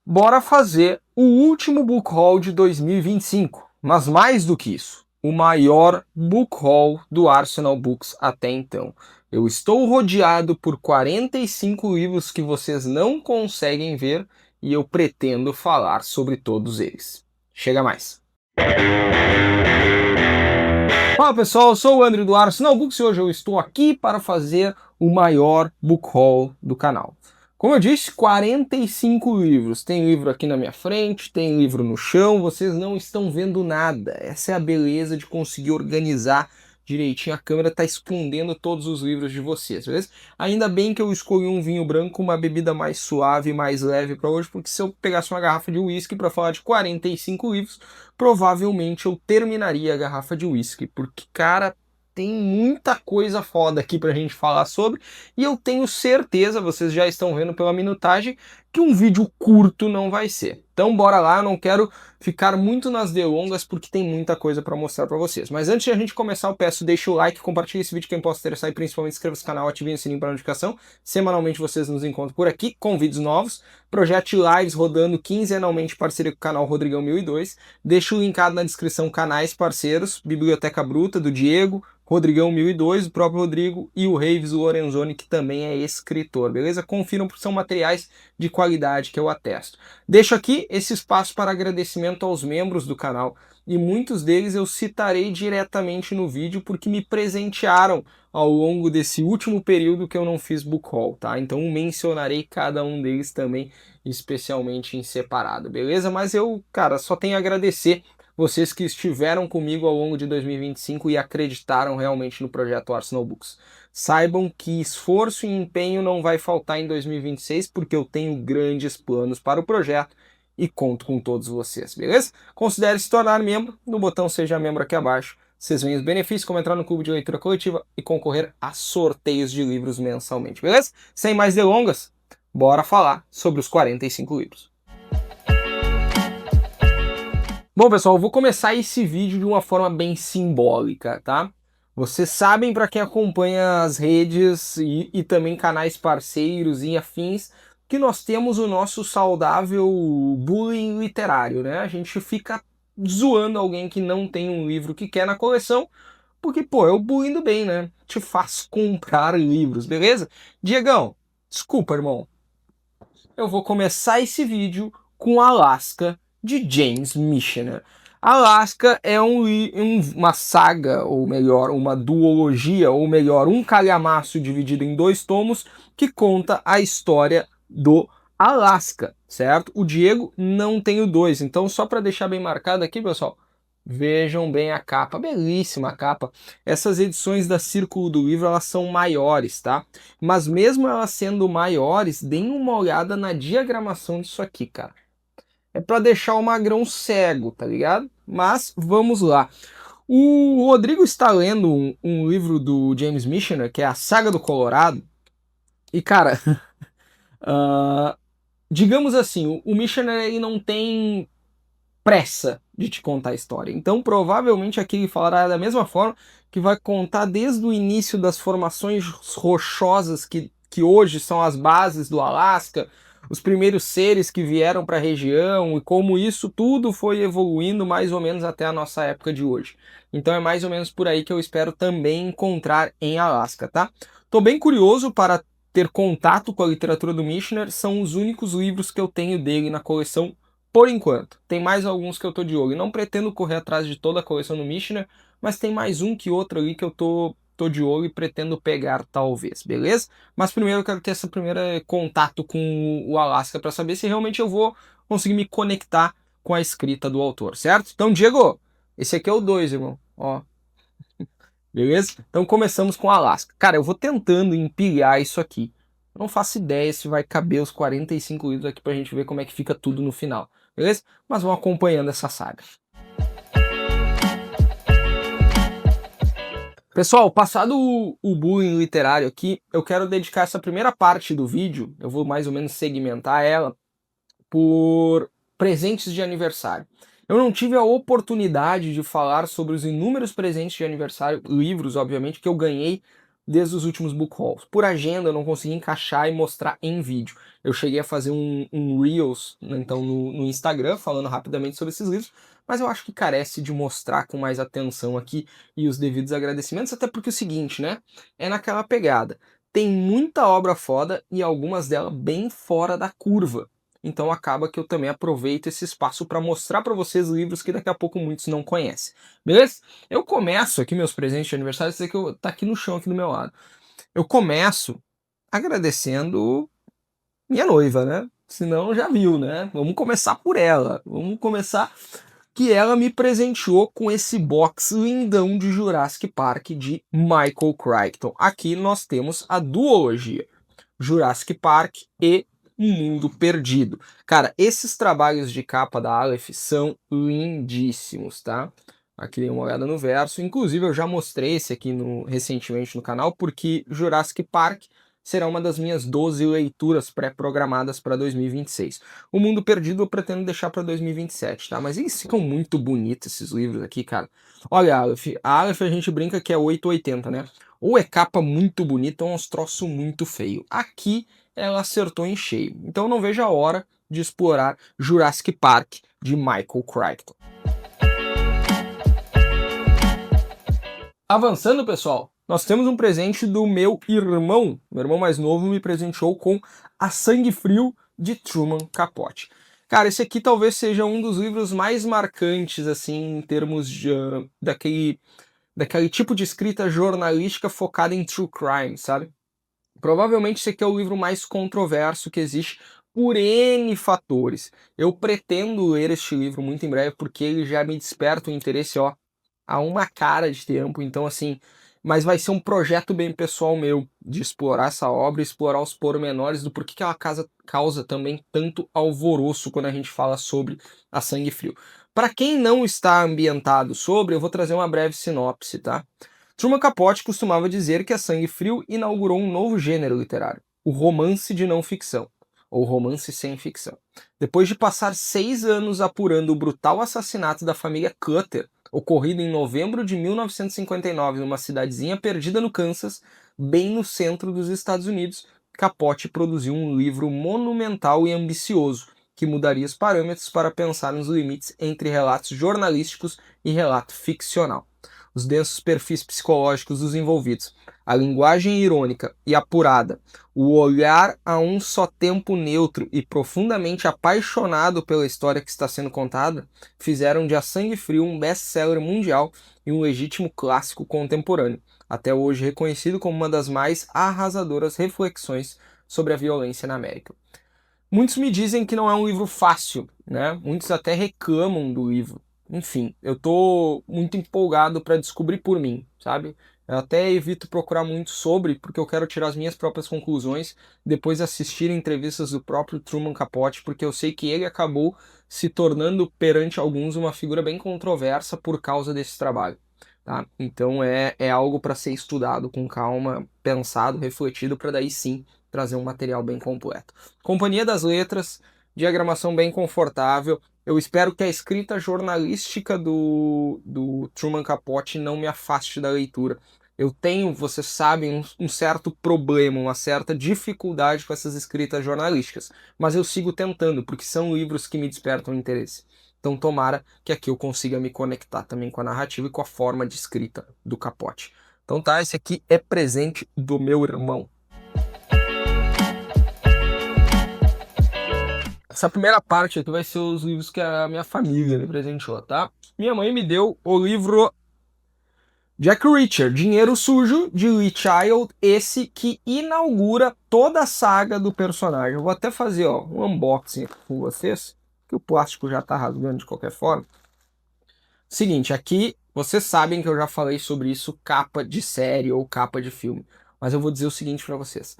Bora fazer o último book haul de 2025, mas mais do que isso, o maior book haul do Arsenal Books até então. Eu estou rodeado por 45 livros que vocês não conseguem ver e eu pretendo falar sobre todos eles. Chega mais! Fala pessoal, eu sou o André do Arsenal Books e hoje eu estou aqui para fazer o maior book haul do canal. Como eu disse, 45 livros. Tem livro aqui na minha frente, tem livro no chão, vocês não estão vendo nada. Essa é a beleza de conseguir organizar direitinho. A câmera está escondendo todos os livros de vocês, beleza? Ainda bem que eu escolhi um vinho branco, uma bebida mais suave, mais leve para hoje, porque se eu pegasse uma garrafa de uísque para falar de 45 livros, provavelmente eu terminaria a garrafa de uísque, porque, cara, tem muita coisa foda aqui pra gente falar sobre, e eu tenho certeza, vocês já estão vendo pela minutagem, que um vídeo curto não vai ser. Então bora lá, eu não quero ficar muito nas delongas, porque tem muita coisa para mostrar para vocês. Mas antes de a gente começar, eu peço, deixa o like, compartilhe esse vídeo quem possa interessar e principalmente inscreva-se no canal, ative o sininho para notificação. Semanalmente vocês nos encontram por aqui, com vídeos novos, projeto de lives rodando quinzenalmente, parceria com o canal Rodrigão 1002. Deixo linkado na descrição canais parceiros, Biblioteca Bruta, do Diego, Rodrigão 1002, o próprio Rodrigo e o Reives Lorenzoni, que também é escritor, beleza? Confiram porque são materiais de qualidade que eu atesto. Deixo aqui esse espaço para agradecimento aos membros do canal e muitos deles eu citarei diretamente no vídeo porque me presentearam ao longo desse último período que eu não fiz book haul, tá? Então mencionarei cada um deles também, especialmente em separado, beleza? Mas eu, cara, só tenho a agradecer vocês que estiveram comigo ao longo de 2025 e acreditaram realmente no projeto Arsenal Books. Saibam que esforço e empenho não vai faltar em 2026, porque eu tenho grandes planos para o projeto e conto com todos vocês, beleza? Considere se tornar membro no botão Seja Membro aqui abaixo. Vocês veem os benefícios, como entrar no clube de leitura coletiva e concorrer a sorteios de livros mensalmente, beleza? Sem mais delongas, bora falar sobre os 45 livros. Bom, pessoal, eu vou começar esse vídeo de uma forma bem simbólica, tá? Vocês sabem, para quem acompanha as redes e também canais parceiros e afins, que nós temos o nosso saudável bullying literário, né? A gente fica zoando alguém que não tem um livro que quer na coleção, porque, pô, é o bullying do bem, né? Te faz comprar livros, beleza? Diegão, desculpa, irmão. Eu vou começar esse vídeo com Alaska, de James Michener. Alaska é uma saga, ou melhor, uma duologia, ou melhor, um calhamaço dividido em 2 tomos, que conta a história do Alaska, certo? O Diego não tem o 2, então só para deixar bem marcado aqui, pessoal, vejam bem a capa, belíssima a capa. Essas edições da Círculo do Livro, elas são maiores, tá? Mas mesmo elas sendo maiores, deem uma olhada na diagramação disso aqui, cara. É para deixar o magrão cego, tá ligado? Mas vamos lá. O Rodrigo está lendo um livro do James Michener, que é a Saga do Colorado. E, cara, digamos assim, o Michener ele não tem pressa de te contar a história. Então, provavelmente aqui ele falará da mesma forma que vai contar desde o início das formações rochosas que hoje são as bases do Alasca, os primeiros seres que vieram para a região e como isso tudo foi evoluindo mais ou menos até a nossa época de hoje. Então é mais ou menos por aí que eu espero também encontrar em Alasca, tá? Tô bem curioso para ter contato com a literatura do Michener, são os únicos livros que eu tenho dele na coleção por enquanto. Tem mais alguns que eu tô de olho. Não pretendo correr atrás de toda a coleção do Michener, mas tem mais um que outro ali que eu tô de olho e pretendo pegar talvez, beleza? Mas primeiro eu quero ter esse primeiro contato com o Alaska para saber se realmente eu vou conseguir me conectar com a escrita do autor, certo? Então, Diego, esse aqui é o 2, irmão. Ó, beleza? Então começamos com o Alaska. Cara, eu vou tentando empilhar isso aqui. Eu não faço ideia se vai caber os 45 livros aqui pra gente ver como é que fica tudo no final, beleza? Mas vamos acompanhando essa saga. Pessoal, passado o bullying literário aqui, eu quero dedicar essa primeira parte do vídeo, eu vou mais ou menos segmentar ela, por presentes de aniversário. Eu não tive a oportunidade de falar sobre os inúmeros presentes de aniversário, livros, obviamente, que eu ganhei desde os últimos book hauls. Por agenda eu não consegui encaixar e mostrar em vídeo. Eu cheguei a fazer um Reels, né, então, no Instagram, falando rapidamente sobre esses livros, mas eu acho que carece de mostrar com mais atenção aqui e os devidos agradecimentos, até porque é o seguinte, né? É naquela pegada. Tem muita obra foda e algumas delas bem fora da curva. Então acaba que eu também aproveito esse espaço para mostrar para vocês livros que daqui a pouco muitos não conhecem. Beleza? Eu começo aqui meus presentes de aniversário, esse aqui tá aqui no chão, aqui do meu lado. Eu começo agradecendo minha noiva, né? Senão já viu, né? Vamos começar por ela. Vamos começar que ela me presenteou com esse box lindão de Jurassic Park de Michael Crichton. Aqui nós temos a duologia Jurassic Park e Um Mundo Perdido. Cara, esses trabalhos de capa da Aleph são lindíssimos, tá? Aqui dei uma olhada no verso. Inclusive eu já mostrei esse aqui recentemente no canal, porque Jurassic Park será uma das minhas 12 leituras pré-programadas para 2026. O Mundo Perdido eu pretendo deixar para 2027, tá? Mas eles ficam muito bonitos esses livros aqui, cara. Olha, a Aleph a gente brinca que é 880, né? Ou é capa muito bonita ou é uns troços muito feio. Aqui ela acertou em cheio. Então não vejo a hora de explorar Jurassic Park de Michael Crichton. Avançando, pessoal, nós temos um presente do meu irmão. Meu irmão mais novo me presenteou com A Sangue Frio de Truman Capote. Cara, esse aqui talvez seja um dos livros mais marcantes, assim, em termos de, daquele tipo de escrita jornalística focada em true crime, sabe? Provavelmente esse aqui é o livro mais controverso que existe por N fatores. Eu pretendo ler este livro muito em breve porque ele já me desperta o interesse, ó, há uma cara de tempo, então assim, mas vai ser um projeto bem pessoal meu, de explorar essa obra, explorar os pormenores do porquê que ela causa também tanto alvoroço quando a gente fala sobre A Sangue Frio. Para quem não está ambientado sobre, eu vou trazer uma breve sinopse, tá? Truman Capote costumava dizer que A Sangue Frio inaugurou um novo gênero literário, o romance de não ficção, ou romance sem ficção. Depois de passar 6 anos apurando o brutal assassinato da família Cutter, ocorrido em novembro de 1959 numa cidadezinha perdida no Kansas, bem no centro dos Estados Unidos, Capote produziu um livro monumental e ambicioso, que mudaria os parâmetros para pensar nos limites entre relatos jornalísticos e relato ficcional. Os densos perfis psicológicos dos envolvidos, a linguagem irônica e apurada, o olhar a um só tempo neutro e profundamente apaixonado pela história que está sendo contada, fizeram de A Sangue Frio um best-seller mundial e um legítimo clássico contemporâneo, até hoje reconhecido como uma das mais arrasadoras reflexões sobre a violência na América. Muitos me dizem que não é um livro fácil, né? Muitos até reclamam do livro. Enfim, eu tô muito empolgado para descobrir por mim, sabe? Eu até evito procurar muito sobre, porque eu quero tirar as minhas próprias conclusões, depois assistir entrevistas do próprio Truman Capote, porque eu sei que ele acabou se tornando perante alguns uma figura bem controversa por causa desse trabalho, tá? Então é algo para ser estudado com calma, pensado, refletido, para daí sim trazer um material bem completo. Companhia das Letras, diagramação bem confortável. Eu espero que a escrita jornalística do Truman Capote não me afaste da leitura. Eu tenho, vocês sabem, um certo problema, uma certa dificuldade com essas escritas jornalísticas, mas eu sigo tentando, porque são livros que me despertam interesse. Então tomara que aqui eu consiga me conectar também com a narrativa e com a forma de escrita do Capote. Então tá, esse aqui é presente do meu irmão. Essa primeira parte aqui vai ser os livros que a minha família me presenteou, tá? Minha mãe me deu o livro Jack Reacher, Dinheiro Sujo, de Lee Child, esse que inaugura toda a saga do personagem. Eu vou até fazer, ó, um unboxing aqui com vocês, que o plástico já tá rasgando de qualquer forma. Seguinte, aqui vocês sabem que eu já falei sobre isso, capa de série ou capa de filme. Mas eu vou dizer o seguinte pra vocês.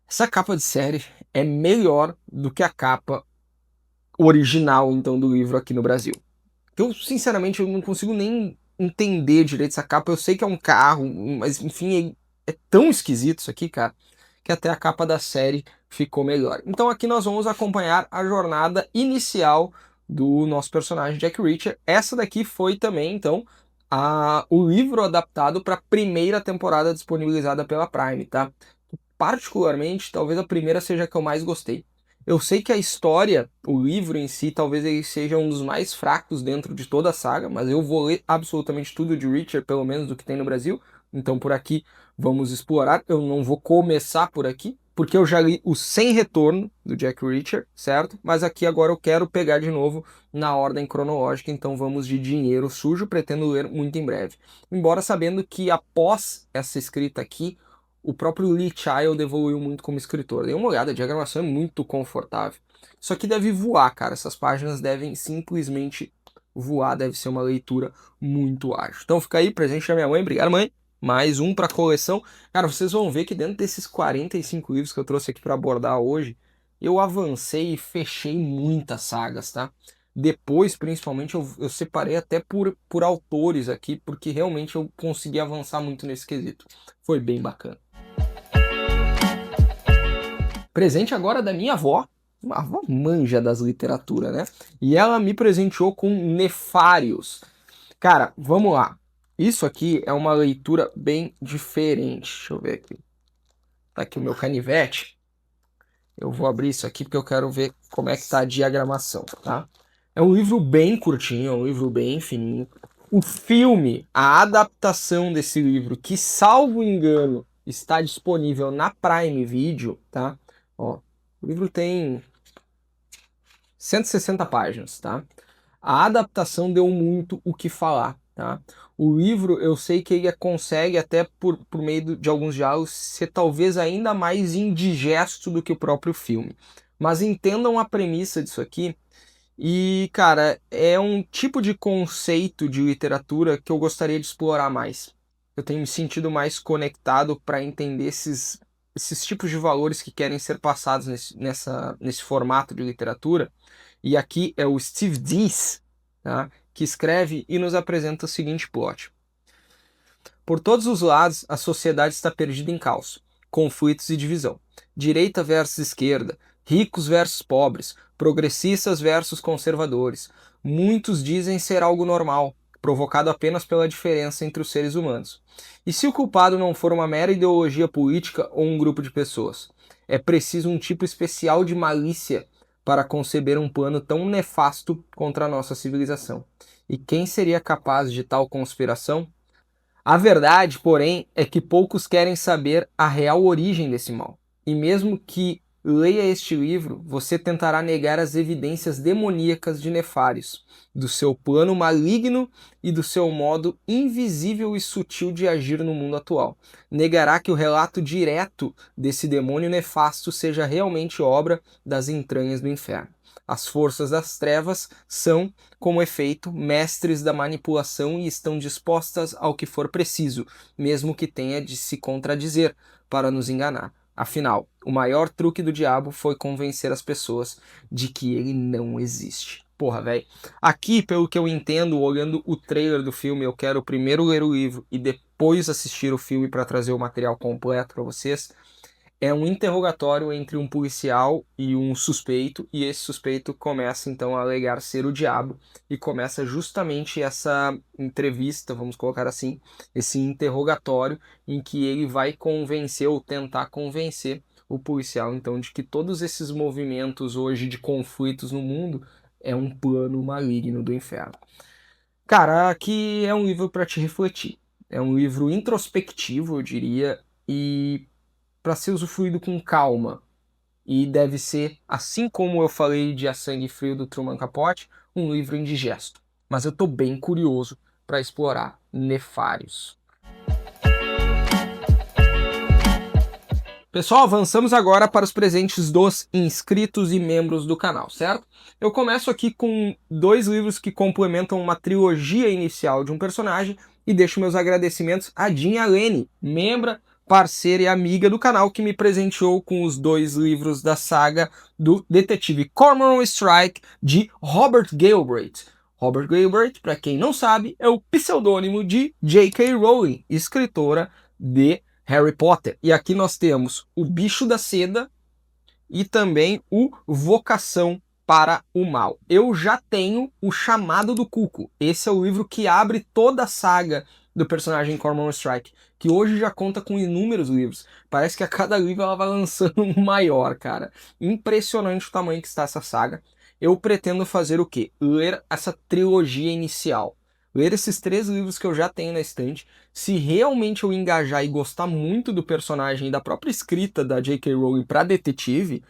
Essa capa de série é melhor do que a capa original, então, do livro aqui no Brasil. Eu, sinceramente, eu não consigo nem entender direito essa capa. Eu sei que é um carro, mas, enfim, é tão esquisito isso aqui, cara, que até a capa da série ficou melhor. Então aqui nós vamos acompanhar a jornada inicial do nosso personagem Jack Reacher. Essa daqui foi também, então, o livro adaptado para a primeira temporada disponibilizada pela Prime, tá? Particularmente, talvez a primeira seja a que eu mais gostei. Eu sei que a história, o livro em si, talvez ele seja um dos mais fracos dentro de toda a saga, mas eu vou ler absolutamente tudo de Reacher, pelo menos do que tem no Brasil. Então por aqui vamos explorar. Eu não vou começar por aqui, porque eu já li o Sem Retorno do Jack Reacher, certo? Mas aqui agora eu quero pegar de novo na ordem cronológica, então vamos de Dinheiro Sujo, pretendo ler muito em breve. Embora sabendo que após essa escrita aqui, o próprio Lee Child evoluiu muito como escritor. Dei uma olhada, a diagramação é muito confortável. Isso aqui deve voar, cara. Essas páginas devem simplesmente voar, deve ser uma leitura muito ágil. Então fica aí, presente da minha mãe. Obrigado, mãe. Mais um para coleção. Cara, vocês vão ver que dentro desses 45 livros que eu trouxe aqui para abordar hoje, eu avancei e fechei muitas sagas, tá? Depois, principalmente, eu separei até por autores aqui, porque realmente eu consegui avançar muito nesse quesito. Foi bem bacana. Presente agora da minha avó, uma avó manja das literaturas, né? E ela me presenteou com Nefários. Cara, vamos lá. Isso aqui é uma leitura bem diferente. Deixa eu ver aqui. Tá aqui o meu canivete. Eu vou abrir isso aqui porque eu quero ver como é que tá a diagramação, tá? É um livro bem curtinho, é um livro bem fininho. O filme, a adaptação desse livro, que salvo engano, está disponível na Prime Video, tá? Ó, o livro tem 160 páginas, tá? A adaptação deu muito o que falar, tá? O livro, eu sei que ele consegue, até por meio de alguns diálogos, ser talvez ainda mais indigesto do que o próprio filme. Mas entendam a premissa disso aqui. E, cara, é um tipo de conceito de literatura que eu gostaria de explorar mais. Eu tenho me sentido mais conectado para entender esses tipos de valores que querem ser passados nesse formato de literatura. E aqui é o Steve Dees, tá, que escreve e nos apresenta o seguinte plot. Por todos os lados, a sociedade está perdida em caos, conflitos e divisão. Direita versus esquerda, ricos versus pobres, progressistas versus conservadores. Muitos dizem ser algo normal, provocado apenas pela diferença entre os seres humanos. E se o culpado não for uma mera ideologia política ou um grupo de pessoas? É preciso um tipo especial de malícia para conceber um plano tão nefasto contra a nossa civilização. E quem seria capaz de tal conspiração? A verdade, porém, é que poucos querem saber a real origem desse mal. E mesmo que leia este livro, você tentará negar as evidências demoníacas de Nefários, do seu plano maligno e do seu modo invisível e sutil de agir no mundo atual. Negará que o relato direto desse demônio nefasto seja realmente obra das entranhas do inferno. As forças das trevas são, como efeito, mestres da manipulação e estão dispostas ao que for preciso, mesmo que tenha de se contradizer, para nos enganar. Afinal, o maior truque do diabo foi convencer as pessoas de que ele não existe. Porra, velho. Aqui, pelo que eu entendo, olhando o trailer do filme, eu quero primeiro ler o livro e depois assistir o filme para trazer o material completo para vocês. É um interrogatório entre um policial e um suspeito, e esse suspeito começa então a alegar ser o diabo, e começa justamente essa entrevista, vamos colocar assim, esse interrogatório em que ele vai convencer ou tentar convencer o policial então de que todos esses movimentos hoje de conflitos no mundo é um plano maligno do inferno. Cara, aqui é um livro para te refletir. É um livro introspectivo, eu diria, e para ser usufruído com calma. E deve ser, assim como eu falei de A Sangue Frio do Truman Capote, um livro indigesto. Mas eu tô bem curioso para explorar Nefários. Pessoal, avançamos agora para os presentes dos inscritos e membros do canal, certo? Eu começo aqui com dois livros que complementam uma trilogia inicial de um personagem e deixo meus agradecimentos a Dinha Lene, membra, parceira e amiga do canal, que me presenteou com os dois livros da saga do detetive Cormoran Strike de Robert Galbraith. Robert Galbraith, para quem não sabe, é o pseudônimo de J.K. Rowling, escritora de Harry Potter. E aqui nós temos o Bicho da Seda e também o Vocação para o Mal. Eu já tenho O Chamado do Cuco. Esse é o livro que abre toda a saga do personagem Cormoran Strike, que hoje já conta com inúmeros livros. Parece que a cada livro ela vai lançando um maior, cara. Impressionante o tamanho que está essa saga. Eu pretendo fazer o quê? Ler essa trilogia inicial. Ler esses 3 livros que eu já tenho na estante. Se realmente eu engajar e gostar muito do personagem e da própria escrita da J.K. Rowling para detetive,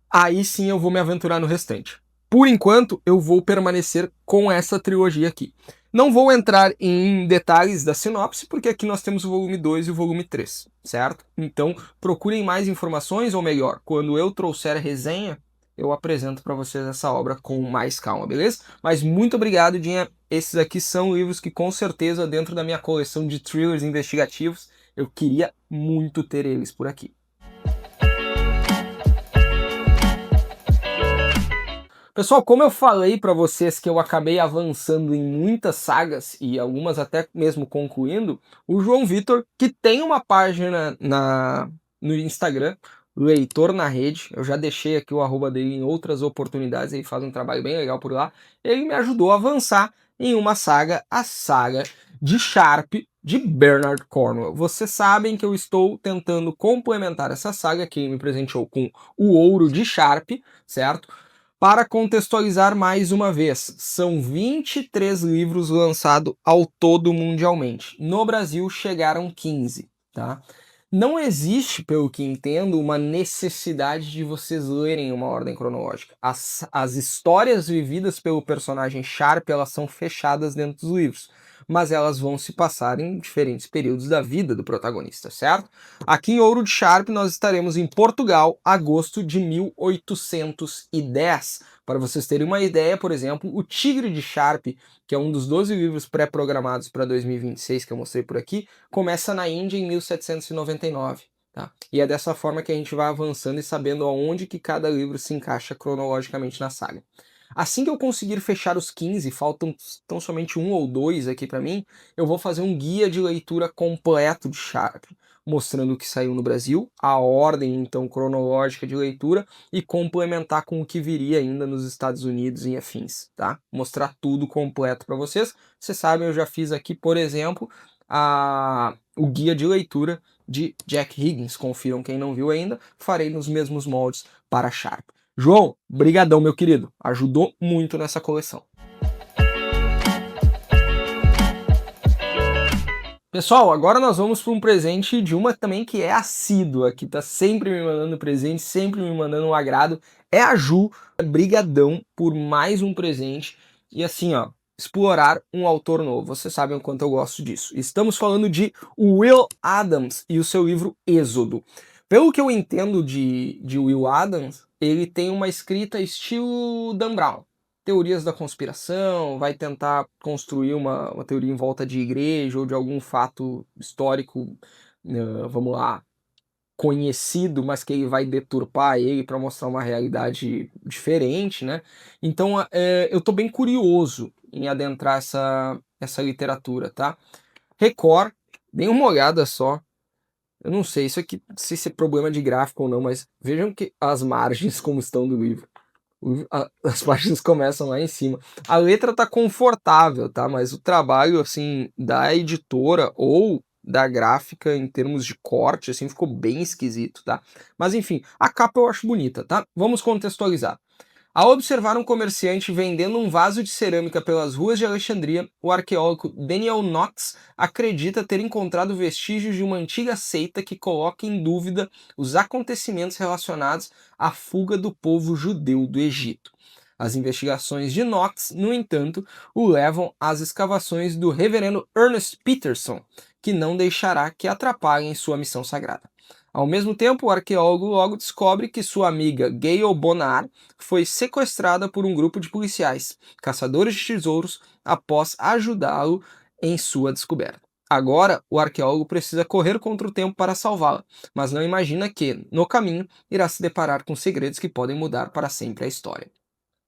aí sim eu vou me aventurar no restante. Por enquanto, eu vou permanecer com essa trilogia aqui. Não vou entrar em detalhes da sinopse, porque aqui nós temos o volume 2 e o volume 3, certo? Então, procurem mais informações, ou melhor, quando eu trouxer a resenha, eu apresento para vocês essa obra com mais calma, beleza? Mas muito obrigado, Dinha. Esses aqui são livros que, com certeza, dentro da minha coleção de thrillers investigativos, eu queria muito ter eles por aqui. Pessoal, como eu falei para vocês que eu acabei avançando em muitas sagas e algumas até mesmo concluindo, o João Vitor, que tem uma página no Instagram, Leitor na Rede, eu já deixei aqui o arroba dele em outras oportunidades, ele faz um trabalho bem legal por lá, ele me ajudou a avançar em uma saga, a saga de Sharp, de Bernard Cornwell. Vocês sabem que eu estou tentando complementar essa saga, que ele me presenteou com o Ouro de Sharp, certo? Para contextualizar mais uma vez, são 23 livros lançados ao todo mundialmente. No Brasil chegaram 15, tá? Não existe, pelo que entendo, uma necessidade de vocês lerem uma ordem cronológica. As histórias vividas pelo personagem Sharp, elas são fechadas dentro dos livros, mas elas vão se passar em diferentes períodos da vida do protagonista, certo? Aqui em Ouro de Sharp nós estaremos em Portugal, agosto de 1810. Para vocês terem uma ideia, por exemplo, o Tigre de Sharp, que é um dos 12 livros pré-programados para 2026 que eu mostrei por aqui, começa na Índia em 1799. Tá? E é dessa forma que a gente vai avançando e sabendo aonde que cada livro se encaixa cronologicamente na saga. Assim que eu conseguir fechar os 15, faltam tão somente 1 ou 2 aqui para mim, eu vou fazer um guia de leitura completo de Sharp, mostrando o que saiu no Brasil, a ordem então cronológica de leitura e complementar com o que viria ainda nos Estados Unidos e afins, tá? Mostrar tudo completo para vocês. Vocês sabem, eu já fiz aqui, por exemplo, o guia de leitura de Jack Higgins. Confiram quem não viu ainda, farei nos mesmos moldes para Sharp. João, brigadão, meu querido. Ajudou muito nessa coleção. Pessoal, agora nós vamos para um presente de uma também que é assídua, que tá sempre me mandando presente, sempre me mandando um agrado. É a Ju. Brigadão por mais um presente. E assim, ó, explorar um autor novo. Vocês sabem o quanto eu gosto disso. Estamos falando de Will Adams e o seu livro Êxodo. Pelo que eu entendo de Will Adams, ele tem uma escrita estilo Dan Brown. Teorias da conspiração, vai tentar construir uma teoria em volta de igreja ou de algum fato histórico, vamos lá, conhecido, mas que ele vai deturpar ele para mostrar uma realidade diferente, né? Então eu tô bem curioso em adentrar essa literatura, tá? Record, dêem uma olhada só. Eu não sei, isso aqui, não sei se é problema de gráfico ou não, mas vejam que as margens como estão do livro. As páginas começam lá em cima. A letra tá confortável, tá? Mas o trabalho, assim, da editora ou da gráfica em termos de corte, assim, ficou bem esquisito, tá? Mas enfim, a capa eu acho bonita, tá? Vamos contextualizar. Ao observar um comerciante vendendo um vaso de cerâmica pelas ruas de Alexandria, o arqueólogo Daniel Knox acredita ter encontrado vestígios de uma antiga seita que coloca em dúvida os acontecimentos relacionados à fuga do povo judeu do Egito. As investigações de Knox, no entanto, o levam às escavações do reverendo Ernest Peterson, que não deixará que atrapalhem sua missão sagrada. Ao mesmo tempo, o arqueólogo logo descobre que sua amiga Gayle Bonar foi sequestrada por um grupo de policiais, caçadores de tesouros, após ajudá-lo em sua descoberta. Agora, o arqueólogo precisa correr contra o tempo para salvá-la, mas não imagina que, no caminho, irá se deparar com segredos que podem mudar para sempre a história.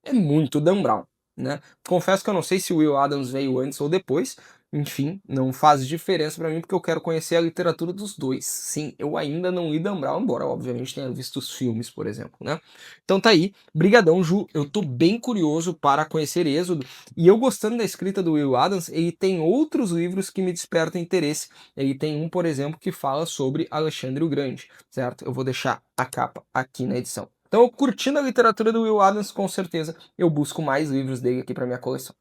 É muito Dan Brown, né? Confesso que eu não sei se o Will Adams veio antes ou depois, enfim, não faz diferença pra mim porque eu quero conhecer a literatura dos dois. Sim, eu ainda não li Dan Brown, embora obviamente tenha visto os filmes, por exemplo, né? Então tá aí, brigadão, Ju, eu tô bem curioso para conhecer Êxodo, e eu gostando da escrita do Will Adams, ele tem outros livros que me despertam interesse. Ele tem um, por exemplo, que fala sobre Alexandre o Grande, certo? Eu vou deixar a capa aqui na edição. Então, eu curtindo a literatura do Will Adams, com certeza eu busco mais livros dele aqui para minha coleção.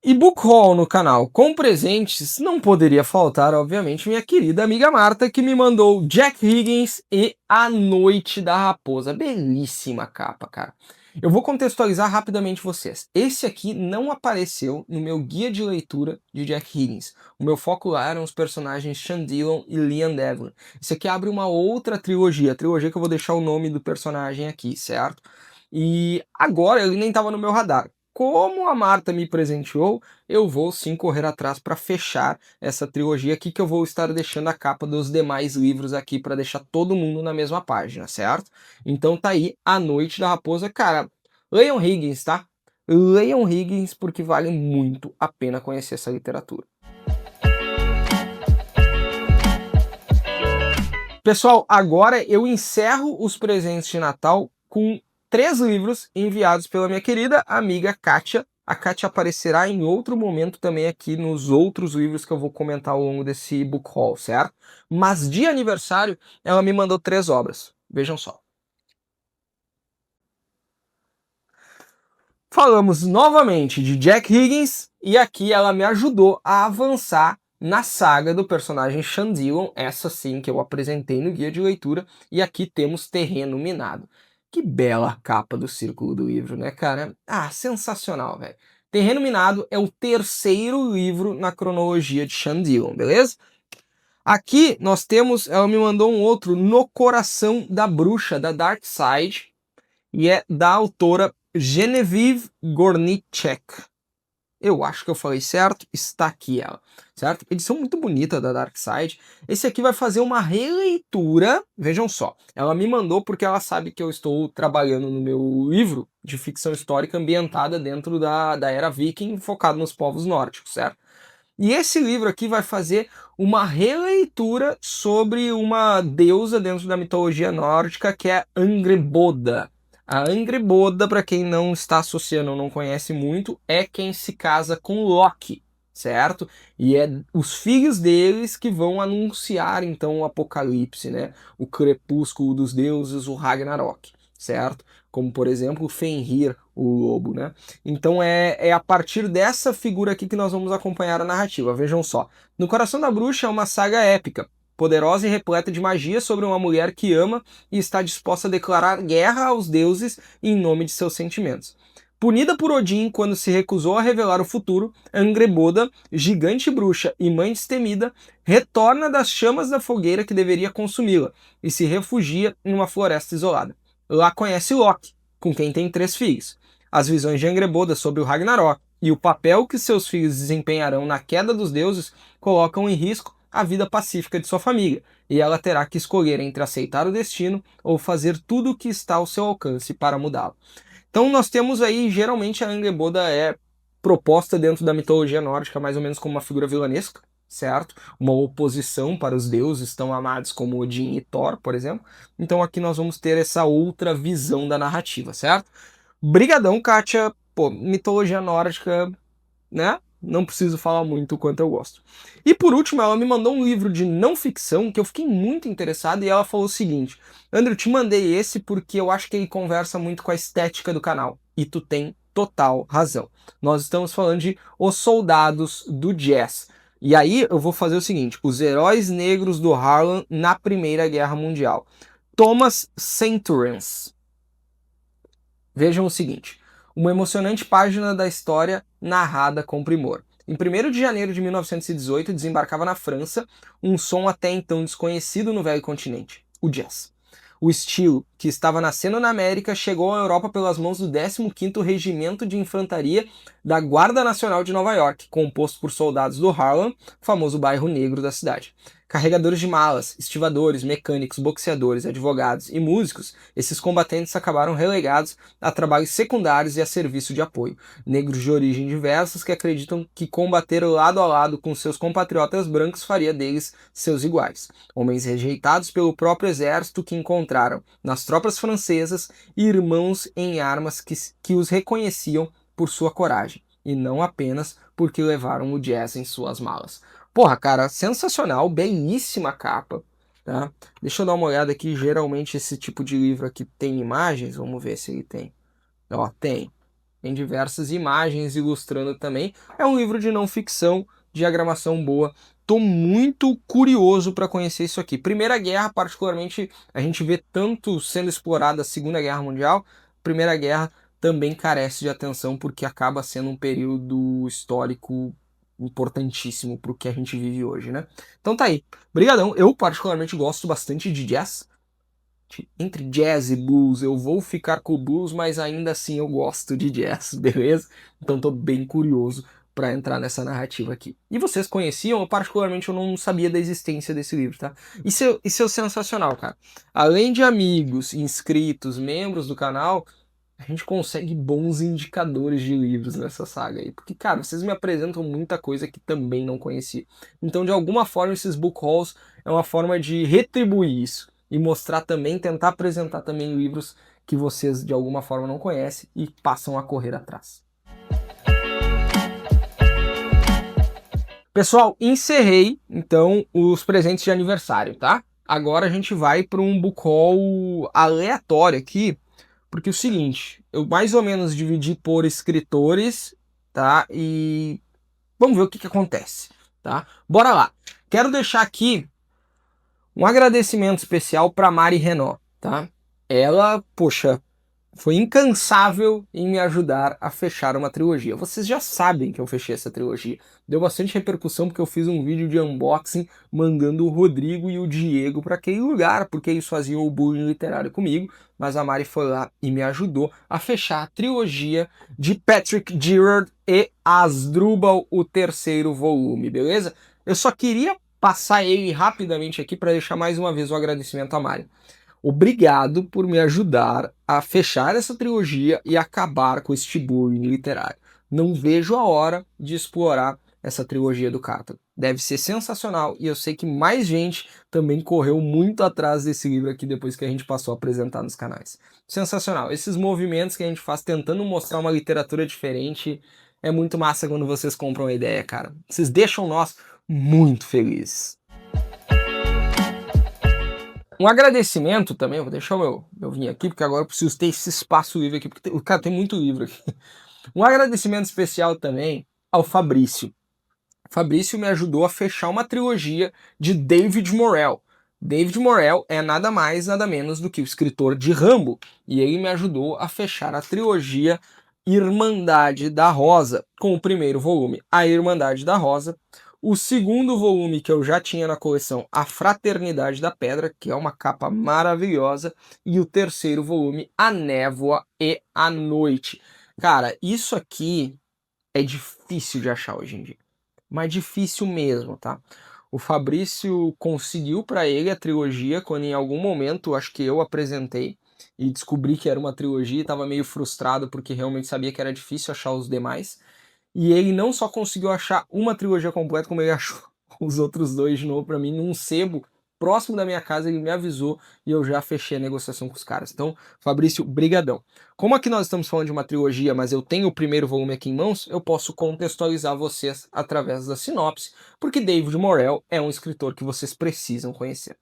E book haul no canal com presentes não poderia faltar, obviamente, minha querida amiga Marta, que me mandou Jack Higgins e A Noite da Raposa. Belíssima capa, cara. Eu vou contextualizar rapidamente vocês. Esse aqui não apareceu no meu guia de leitura de Jack Higgins. O meu foco lá eram os personagens Sean Dillon e Liam Devlin. Esse aqui abre uma outra trilogia, a trilogia que eu vou deixar o nome do personagem aqui, certo? E agora ele nem estava no meu radar. Como a Marta me presenteou, eu vou sim correr atrás para fechar essa trilogia aqui, que eu vou estar deixando a capa dos demais livros aqui para deixar todo mundo na mesma página, certo? Então tá aí A Noite da Raposa. Cara, leiam Higgins, tá? Leiam Higgins porque vale muito a pena conhecer essa literatura. Pessoal, agora eu encerro os presentes de Natal com 3 livros enviados pela minha querida amiga Kátia. A Kátia aparecerá em outro momento também aqui nos outros livros que eu vou comentar ao longo desse book haul, certo? Mas de aniversário, ela me mandou 3 obras. Vejam só. Falamos novamente de Jack Higgins e aqui ela me ajudou a avançar na saga do personagem Sean Dillon, essa sim que eu apresentei no guia de leitura, e aqui temos Terreno Minado. Que bela capa do círculo do livro, né, cara? Ah, sensacional, velho. Terreno Minado é o 3º livro na cronologia de Sean Dillon, beleza? Aqui nós temos, ela me mandou um outro, No Coração da Bruxa, da Dark Side, e é da autora Genevieve Gornichek. Eu acho que eu falei certo, está aqui ela, certo? Edição muito bonita da Dark Side. Esse aqui vai fazer uma releitura, vejam só. Ela me mandou porque ela sabe que eu estou trabalhando no meu livro de ficção histórica ambientada dentro da era viking, focado nos povos nórdicos, certo? E esse livro aqui vai fazer uma releitura sobre uma deusa dentro da mitologia nórdica que é Angreboda. A Angreboda, para quem não está associando ou não conhece muito, é quem se casa com Loki, certo? E é os filhos deles que vão anunciar então o apocalipse, né? O crepúsculo dos deuses, o Ragnarok, certo? Como por exemplo Fenrir, o lobo, né? Então é a partir dessa figura aqui que nós vamos acompanhar a narrativa. Vejam só. No Coração da Bruxa é uma saga épica, poderosa e repleta de magia sobre uma mulher que ama e está disposta a declarar guerra aos deuses em nome de seus sentimentos. Punida por Odin quando se recusou a revelar o futuro, Angreboda, gigante bruxa e mãe destemida, retorna das chamas da fogueira que deveria consumi-la e se refugia em uma floresta isolada. Lá conhece Loki, com quem tem 3 filhos. As visões de Angreboda sobre o Ragnarok e o papel que seus filhos desempenharão na queda dos deuses colocam em risco a vida pacífica de sua família, e ela terá que escolher entre aceitar o destino ou fazer tudo o que está ao seu alcance para mudá-lo. Então nós temos aí, geralmente a Angreboda é proposta dentro da mitologia nórdica mais ou menos como uma figura vilanesca, certo? Uma oposição para os deuses tão amados como Odin e Thor, por exemplo. Então aqui nós vamos ter essa outra visão da narrativa, certo? Brigadão, Kátia. Pô, mitologia nórdica, né? Não preciso falar muito o quanto eu gosto. E por último, ela me mandou um livro de não ficção que eu fiquei muito interessado e ela falou o seguinte: André, eu te mandei esse porque eu acho que ele conversa muito com a estética do canal. E tu tem total razão. Nós estamos falando de Os Soldados do Jazz. E aí eu vou fazer o seguinte: Os Heróis Negros do Harlan na Primeira Guerra Mundial. Thomas Centurions. Vejam o seguinte: uma emocionante página da história narrada com primor. Em 1º de janeiro de 1918, desembarcava na França um som até então desconhecido no velho continente, o jazz. O estilo, que estava nascendo na América, chegou à Europa pelas mãos do 15º Regimento de Infantaria da Guarda Nacional de Nova York, composto por soldados do Harlem, famoso bairro negro da cidade. Carregadores de malas, estivadores, mecânicos, boxeadores, advogados e músicos, esses combatentes acabaram relegados a trabalhos secundários e a serviço de apoio. Negros de origem diversas que acreditam que combater lado a lado com seus compatriotas brancos faria deles seus iguais. Homens rejeitados pelo próprio exército que encontraram nas tropas francesas irmãos em armas que os reconheciam por sua coragem, e não apenas porque levaram o jazz em suas malas. Porra, cara, sensacional, belíssima capa, tá? Deixa eu dar uma olhada aqui, geralmente esse tipo de livro aqui tem imagens, vamos ver se ele tem. Ó, tem. Tem diversas imagens ilustrando também. É um livro de não ficção, diagramação boa. Tô muito curioso para conhecer isso aqui. Primeira Guerra, particularmente, a gente vê tanto sendo explorada a Segunda Guerra Mundial. Primeira Guerra também carece de atenção porque acaba sendo um período histórico importantíssimo para o que a gente vive hoje, né? Então tá aí. Obrigadão. Eu particularmente gosto bastante de jazz. Entre jazz e blues, eu vou ficar com o blues, mas ainda assim eu gosto de jazz, beleza? Então tô bem curioso para entrar nessa narrativa aqui. E vocês conheciam? Eu particularmente eu não sabia da existência desse livro, tá? Isso é sensacional, cara. Além de amigos, inscritos, membros do canal, a gente consegue bons indicadores de livros nessa saga aí. Porque, cara, vocês me apresentam muita coisa que também não conhecia. Então, de alguma forma, esses book hauls é uma forma de retribuir isso. E mostrar também, tentar apresentar também livros que vocês de alguma forma não conhecem e passam a correr atrás. Pessoal, encerrei então os presentes de aniversário, tá? Agora a gente vai para um book haul aleatório aqui, porque é o seguinte, eu mais ou menos dividi por escritores, tá? E vamos ver o que acontece, tá? Bora lá. Quero deixar aqui um agradecimento especial para Mari Renault, tá? Ela, poxa, foi incansável em me ajudar a fechar uma trilogia. Vocês já sabem que eu fechei essa trilogia. Deu bastante repercussão porque eu fiz um vídeo de unboxing mandando o Rodrigo e o Diego para aquele lugar, porque eles faziam o bullying literário comigo, mas a Mari foi lá e me ajudou a fechar a trilogia de Patrick Gerard e Asdrubal, o terceiro volume, beleza? Eu só queria passar ele rapidamente aqui para deixar mais uma vez o agradecimento a Mari. Obrigado por me ajudar a fechar essa trilogia e acabar com este bullying literário. Não vejo a hora de explorar essa trilogia do Carta. Deve ser sensacional e eu sei que mais gente também correu muito atrás desse livro aqui depois que a gente passou a apresentar nos canais. Sensacional. Esses movimentos que a gente faz tentando mostrar uma literatura diferente é muito massa quando vocês compram a ideia, cara. Vocês deixam nós muito felizes. Um agradecimento também, vou deixar o meu vinho aqui, porque agora eu preciso ter esse espaço livre aqui, porque cara, tem muito livro aqui. Um agradecimento especial também ao Fabrício. O Fabrício me ajudou a fechar uma trilogia de David Morrell. David Morrell é nada mais, nada menos do que o escritor de Rambo, e ele me ajudou a fechar a trilogia Irmandade da Rosa, com o primeiro volume, A Irmandade da Rosa, o segundo volume que eu já tinha na coleção, A Fraternidade da Pedra, que é uma capa maravilhosa, e o terceiro volume, A Névoa e a Noite. Cara, isso aqui é difícil de achar hoje em dia, mas difícil mesmo, tá? O Fabrício conseguiu para ele a trilogia quando em algum momento, acho que eu apresentei e descobri que era uma trilogia e estava meio frustrado porque realmente sabia que era difícil achar os demais. E ele não só conseguiu achar uma trilogia completa, como ele achou os outros dois de novo para mim num sebo próximo da minha casa. Ele me avisou e eu já fechei a negociação com os caras. Então, Fabrício, brigadão. Como aqui nós estamos falando de uma trilogia, mas eu tenho o primeiro volume aqui em mãos, eu posso contextualizar vocês através da sinopse, porque David Morrell é um escritor que vocês precisam conhecer.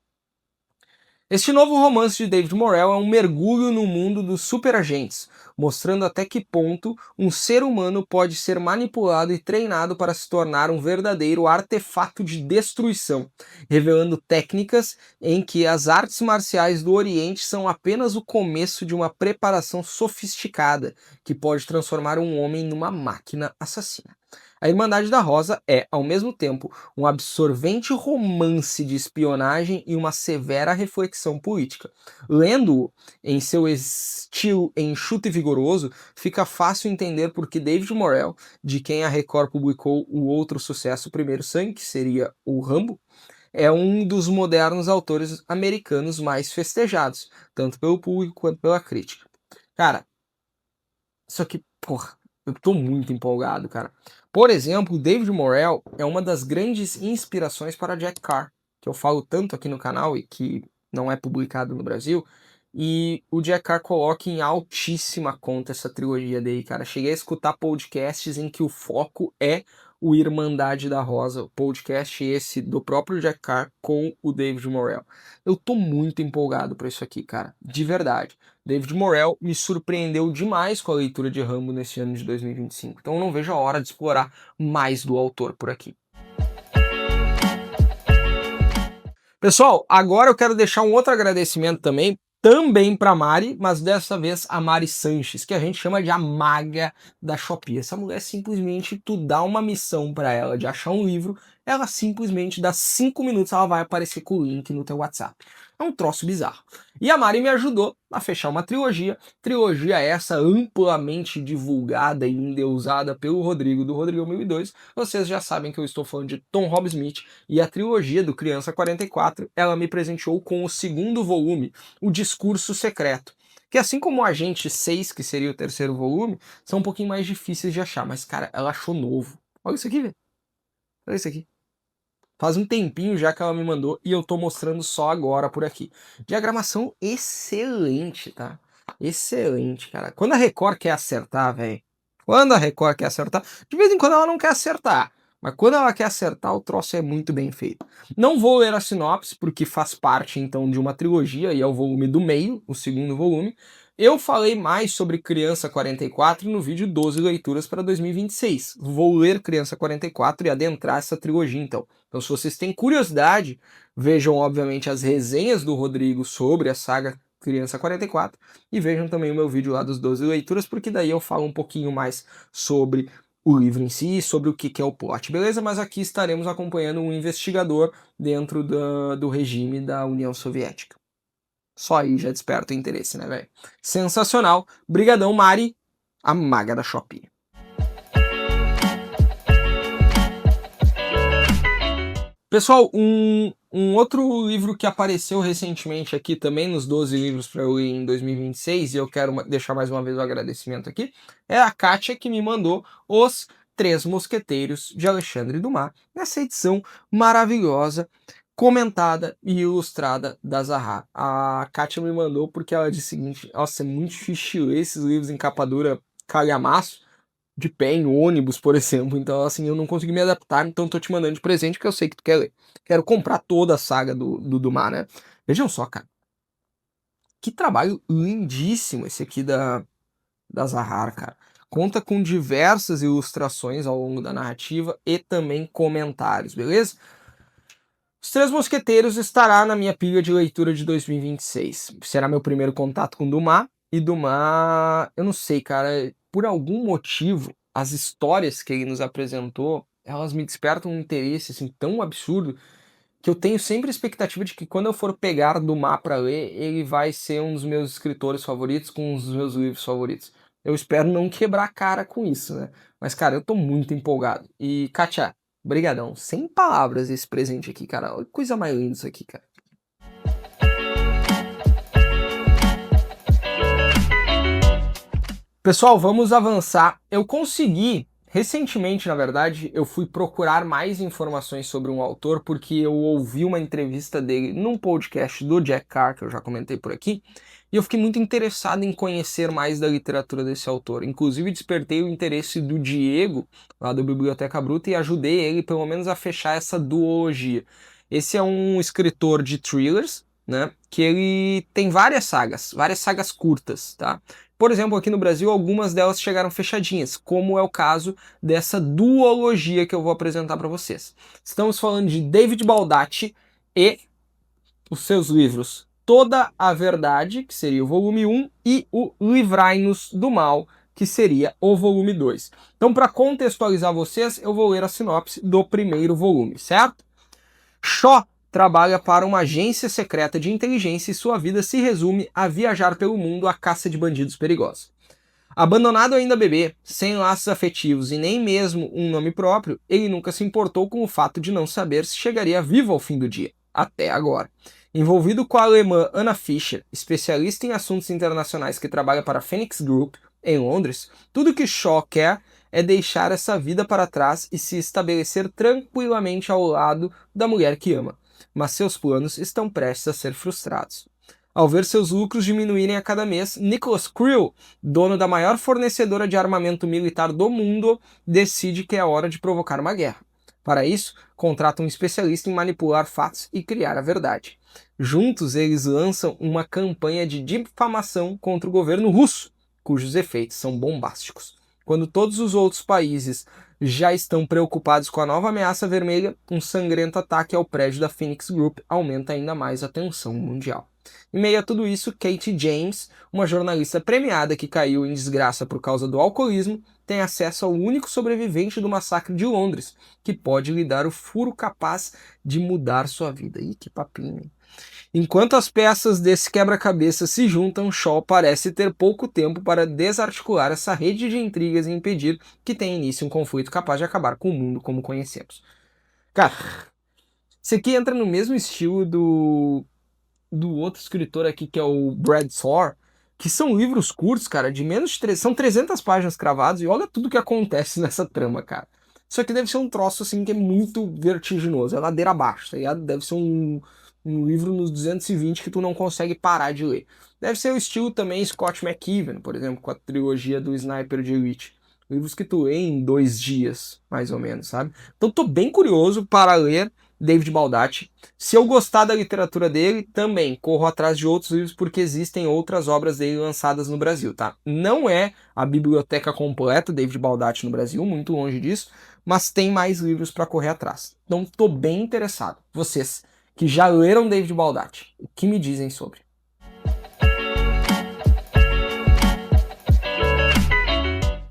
Este novo romance de David Morrell é um mergulho no mundo dos superagentes, mostrando até que ponto um ser humano pode ser manipulado e treinado para se tornar um verdadeiro artefato de destruição, revelando técnicas em que as artes marciais do Oriente são apenas o começo de uma preparação sofisticada que pode transformar um homem numa máquina assassina. A Irmandade da Rosa é, ao mesmo tempo, um absorvente romance de espionagem e uma severa reflexão política. Lendo-o em seu estilo enxuto e vigoroso, fica fácil entender por que David Morrell, de quem a Record publicou o outro sucesso Primeiro Sangue, que seria o Rambo, é um dos modernos autores americanos mais festejados, tanto pelo público quanto pela crítica. Cara, isso aqui, porra, eu tô muito empolgado, cara. Por exemplo, David Morrell é uma das grandes inspirações para Jack Carr, que eu falo tanto aqui no canal e que não é publicado no Brasil. E o Jack Carr coloca em altíssima conta essa trilogia dele, cara. Cheguei a escutar podcasts em que o foco é o Irmandade da Rosa, podcast esse do próprio Jack Carr com o David Morrell. Eu tô muito empolgado pra isso aqui, cara, de verdade. David Morrell me surpreendeu demais com a leitura de Rambo nesse ano de 2025, então eu não vejo a hora de explorar mais do autor por aqui. Pessoal, agora eu quero deixar um outro agradecimento também para Mari, mas dessa vez a Mari Sanches, que a gente chama de a maga da Shopee. Essa mulher simplesmente, tu dá uma missão para ela de achar um livro, ela simplesmente dá 5 minutos, ela vai aparecer com o link no teu WhatsApp. É um troço bizarro. E a Mari me ajudou a fechar uma trilogia essa amplamente divulgada e endeusada pelo Rodrigo, do Rodrigo 1002. Vocês já sabem que eu estou falando de Tom Hobbs-Smith, e a trilogia do Criança 44, ela me presenteou com o segundo volume, O Discurso Secreto, que assim como o Agente 6, que seria o terceiro volume, são um pouquinho mais difíceis de achar, mas cara, ela achou novo. Olha isso aqui, velho. Olha isso aqui. Faz um tempinho já que ela me mandou e eu tô mostrando só agora por aqui. Diagramação excelente, tá? Excelente, cara. Quando a Record quer acertar, velho. Quando a Record quer acertar, de vez em quando ela não quer acertar. Mas quando ela quer acertar, o troço é muito bem feito. Não vou ler a sinopse, porque faz parte então de uma trilogia e é o volume do meio, o segundo volume. Eu falei mais sobre Criança 44 no vídeo 12 leituras para 2026. Vou ler Criança 44 e adentrar essa trilogia então. Então se vocês têm curiosidade, vejam obviamente as resenhas do Rodrigo sobre a saga Criança 44 e vejam também o meu vídeo lá dos 12 leituras, porque daí eu falo um pouquinho mais sobre o livro em si, sobre o que é o plot, beleza? Mas aqui estaremos acompanhando um investigador dentro do regime da União Soviética. Só aí já desperta o interesse, né, velho? Sensacional. Brigadão, Mari, a maga da Shopee. Pessoal, um outro livro que apareceu recentemente aqui também nos 12 livros para eu ler em 2026, e eu quero deixar mais uma vez o agradecimento aqui, é a Kátia que me mandou Os Três Mosqueteiros de Alexandre Dumas, nessa edição maravilhosa, comentada e ilustrada da Zahar. A Kátia me mandou porque ela disse o seguinte: nossa, é muito difícil ler esses livros em capa dura calhamaço, de pé em ônibus, por exemplo. Então, assim, eu não consegui me adaptar, então tô te mandando de presente que eu sei que tu quer ler. Quero comprar toda a saga do Dumas, né? Vejam só, cara. Que trabalho lindíssimo esse aqui da Zahar, cara. Conta com diversas ilustrações ao longo da narrativa e também comentários, beleza? Os Três Mosqueteiros estará na minha pilha de leitura de 2026. Será meu primeiro contato com Dumas. E Dumas, eu não sei, cara, por algum motivo, as histórias que ele nos apresentou, elas me despertam um interesse assim tão absurdo que eu tenho sempre a expectativa de que quando eu for pegar Dumas para ler, ele vai ser um dos meus escritores favoritos, com um dos meus livros favoritos. Eu espero não quebrar a cara com isso, né? Mas, cara, eu tô muito empolgado. E, Kátia, brigadão. Sem palavras esse presente aqui, cara. Olha que coisa mais linda isso aqui, cara. Pessoal, vamos avançar. Eu consegui, recentemente, na verdade, eu fui procurar mais informações sobre um autor porque eu ouvi uma entrevista dele num podcast do Jack Carr, que eu já comentei por aqui, e eu fiquei muito interessado em conhecer mais da literatura desse autor. Inclusive, despertei o interesse do Diego, lá do Biblioteca Bruta, e ajudei ele, pelo menos, a fechar essa duologia. Esse é um escritor de thrillers, né, que ele tem várias sagas curtas, tá? Por exemplo, aqui no Brasil, algumas delas chegaram fechadinhas, como é o caso dessa duologia que eu vou apresentar para vocês. Estamos falando de David Baldacci e os seus livros Toda a Verdade, que seria o volume 1, e o Livrai-nos do Mal, que seria o volume 2. Então, para contextualizar vocês, eu vou ler a sinopse do primeiro volume, certo? Shaw trabalha para uma agência secreta de inteligência e sua vida se resume a viajar pelo mundo à caça de bandidos perigosos. Abandonado ainda bebê, sem laços afetivos e nem mesmo um nome próprio, ele nunca se importou com o fato de não saber se chegaria vivo ao fim do dia, até agora. Envolvido com a alemã Anna Fischer, especialista em assuntos internacionais que trabalha para a Phoenix Group, em Londres, tudo que Shaw quer é deixar essa vida para trás e se estabelecer tranquilamente ao lado da mulher que ama. Mas seus planos estão prestes a ser frustrados. Ao ver seus lucros diminuírem a cada mês, Nicholas Creel, dono da maior fornecedora de armamento militar do mundo, decide que é hora de provocar uma guerra. Para isso, contrata um especialista em manipular fatos e criar a verdade. Juntos, eles lançam uma campanha de difamação contra o governo russo, cujos efeitos são bombásticos. Quando todos os outros países já estão preocupados com a nova ameaça vermelha, um sangrento ataque ao prédio da Phoenix Group aumenta ainda mais a tensão mundial. Em meio a tudo isso, Kate James, uma jornalista premiada que caiu em desgraça por causa do alcoolismo, tem acesso ao único sobrevivente do massacre de Londres, que pode lhe dar o furo capaz de mudar sua vida. Ih, que papinho. Enquanto as peças desse quebra-cabeça se juntam, Shaw parece ter pouco tempo para desarticular essa rede de intrigas e impedir que tenha início um conflito capaz de acabar com o mundo como conhecemos. Cara, isso aqui entra no mesmo estilo do outro escritor aqui, que é o Brad Thor, que são livros curtos, cara, de menos de são 300 páginas cravadas, e olha tudo que acontece nessa trama, cara. Isso aqui deve ser um troço, assim, que é muito vertiginoso, é ladeira abaixo, tá ligado? Deve ser um livro nos 220 que tu não consegue parar de ler. Deve ser o estilo também Scott McKeevan, por exemplo, com a trilogia do Sniper de Elite. Livros que tu lê em 2 dias, mais ou menos, sabe? Então tô bem curioso para ler David Baldacci. Se eu gostar da literatura dele, também corro atrás de outros livros, porque existem outras obras dele lançadas no Brasil, tá? Não é a biblioteca completa David Baldacci no Brasil, muito longe disso, mas tem mais livros para correr atrás. Então tô bem interessado. Vocês que já leram David Baldacci, o que me dizem sobre?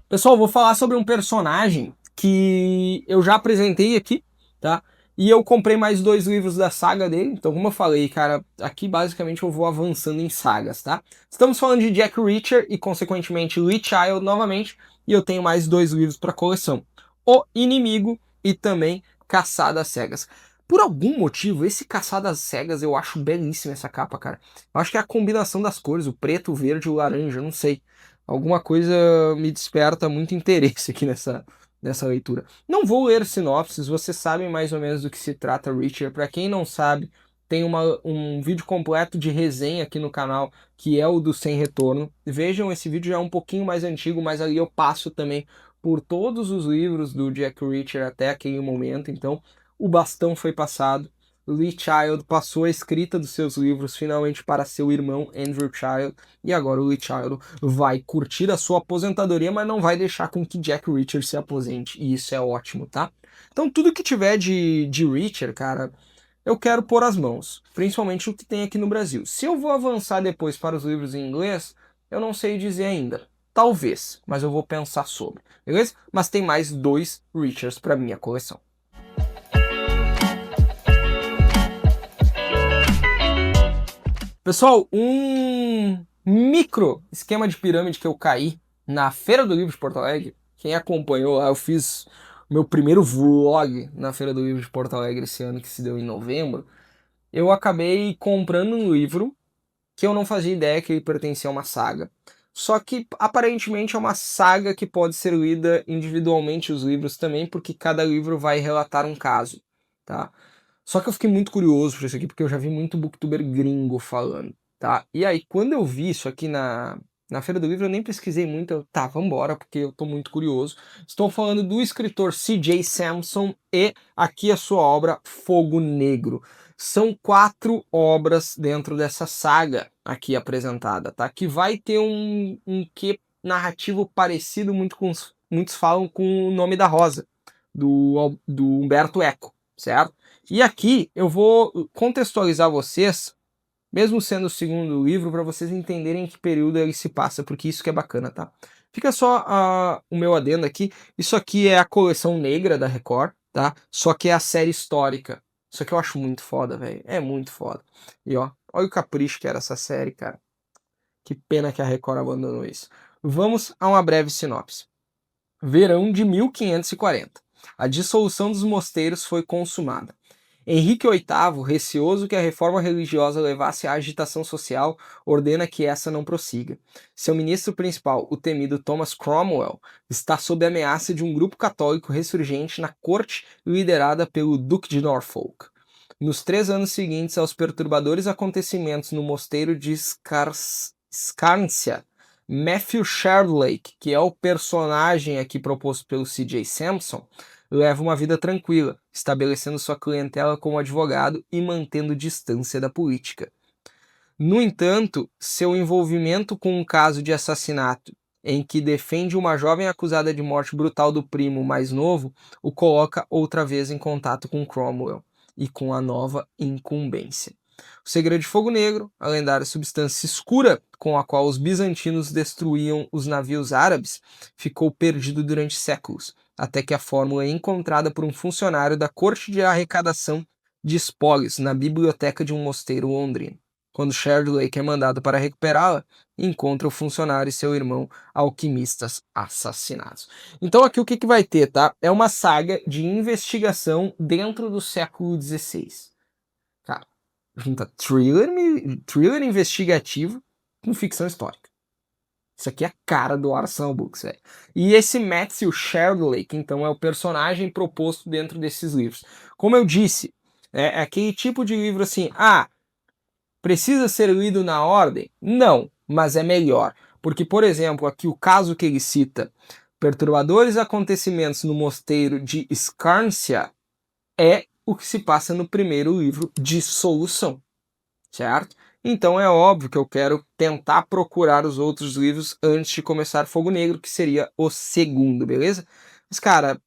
Pessoal, vou falar sobre um personagem que eu já apresentei aqui, tá? E eu comprei mais 2 livros da saga dele. Então, como eu falei, cara, aqui basicamente eu vou avançando em sagas, tá? Estamos falando de Jack Reacher e, consequentemente, Lee Child novamente. E eu tenho mais 2 livros para coleção. O Inimigo e também Caçada às Cegas. Por algum motivo, esse Caçada às Cegas, eu acho belíssima essa capa, cara. Eu acho que é a combinação das cores, o preto, o verde e o laranja, não sei. Alguma coisa me desperta muito interesse aqui nessa leitura. Não vou ler sinopses, vocês sabem mais ou menos do que se trata Reacher. Para quem não sabe, tem um vídeo completo de resenha aqui no canal, que é o do Sem Retorno. Vejam, esse vídeo já é um pouquinho mais antigo, mas ali eu passo também por todos os livros do Jack Reacher até aquele momento. Então, o bastão foi passado. Lee Child passou a escrita dos seus livros finalmente para seu irmão Andrew Child, e agora o Lee Child vai curtir a sua aposentadoria, mas não vai deixar com que Jack Reacher se aposente, e isso é ótimo, tá? Então tudo que tiver de Reacher, cara, eu quero pôr as mãos, principalmente o que tem aqui no Brasil. Se eu vou avançar depois para os livros em inglês, eu não sei dizer ainda. Talvez, mas eu vou pensar sobre, beleza? Mas tem mais 2 Reachers para minha coleção. Pessoal, um micro esquema de pirâmide que eu caí na Feira do Livro de Porto Alegre. Quem acompanhou lá, eu fiz o meu primeiro vlog na Feira do Livro de Porto Alegre esse ano, que se deu em novembro. Eu acabei comprando um livro que eu não fazia ideia que ele pertencia a uma saga. Só que aparentemente é uma saga que pode ser lida individualmente, os livros também, porque cada livro vai relatar um caso, tá? Só que eu fiquei muito curioso por isso aqui, porque eu já vi muito booktuber gringo falando, tá? E aí, quando eu vi isso aqui na Feira do Livro, eu nem pesquisei muito, tá, vambora, porque eu tô muito curioso. Estou falando do escritor C.J. Sampson e aqui a sua obra Fogo Negro. São 4 obras dentro dessa saga aqui apresentada, tá? Que vai ter um quê narrativo parecido, muitos falam com O Nome da Rosa, do Umberto Eco, certo? E aqui eu vou contextualizar vocês mesmo sendo o segundo livro, para vocês entenderem em que período ele se passa, porque isso que é bacana, tá? Fica só o meu adendo aqui. Isso aqui é a coleção negra da Record, tá? Só que é a série histórica. Isso aqui eu acho muito foda, velho. É muito foda. E ó, olha o capricho que era essa série, cara. Que pena que a Record abandonou isso. Vamos a uma breve sinopse. Verão de 1540. A dissolução dos mosteiros foi consumada. Henrique VIII, receoso que a reforma religiosa levasse à agitação social, ordena que essa não prossiga. Seu ministro principal, o temido Thomas Cromwell, está sob ameaça de um grupo católico ressurgente na corte liderada pelo Duque de Norfolk. Nos 3 anos seguintes aos perturbadores acontecimentos no mosteiro de Scarncia, Matthew Sherdlake, que é o personagem aqui proposto pelo C.J. Sampson, leva uma vida tranquila, estabelecendo sua clientela como advogado e mantendo distância da política. No entanto, seu envolvimento com um caso de assassinato em que defende uma jovem acusada de morte brutal do primo mais novo o coloca outra vez em contato com Cromwell e com a nova incumbência. O segredo de Fogo Negro, a lendária substância escura com a qual os bizantinos destruíam os navios árabes, ficou perdido durante séculos, até que a fórmula é encontrada por um funcionário da corte de arrecadação de espólios na biblioteca de um mosteiro londrino. Quando Sherdlake é mandado para recuperá-la, encontra o funcionário e seu irmão alquimistas assassinados. Então aqui o que vai ter, tá? É uma saga de investigação dentro do século XVI. Cara, junta thriller investigativo com ficção histórica. Isso aqui é a cara do Arsenal Books, velho. E esse Matthew Sherdlake, então, é o personagem proposto dentro desses livros. Como eu disse, é aquele tipo de livro assim, precisa ser lido na ordem? Não, mas é melhor. Porque, por exemplo, aqui o caso que ele cita, perturbadores acontecimentos no mosteiro de Scarncia, é o que se passa no primeiro livro, Dissolução, certo? Então é óbvio que eu quero tentar procurar os outros livros antes de começar Fogo Negro, que seria o segundo, beleza? Mas, cara,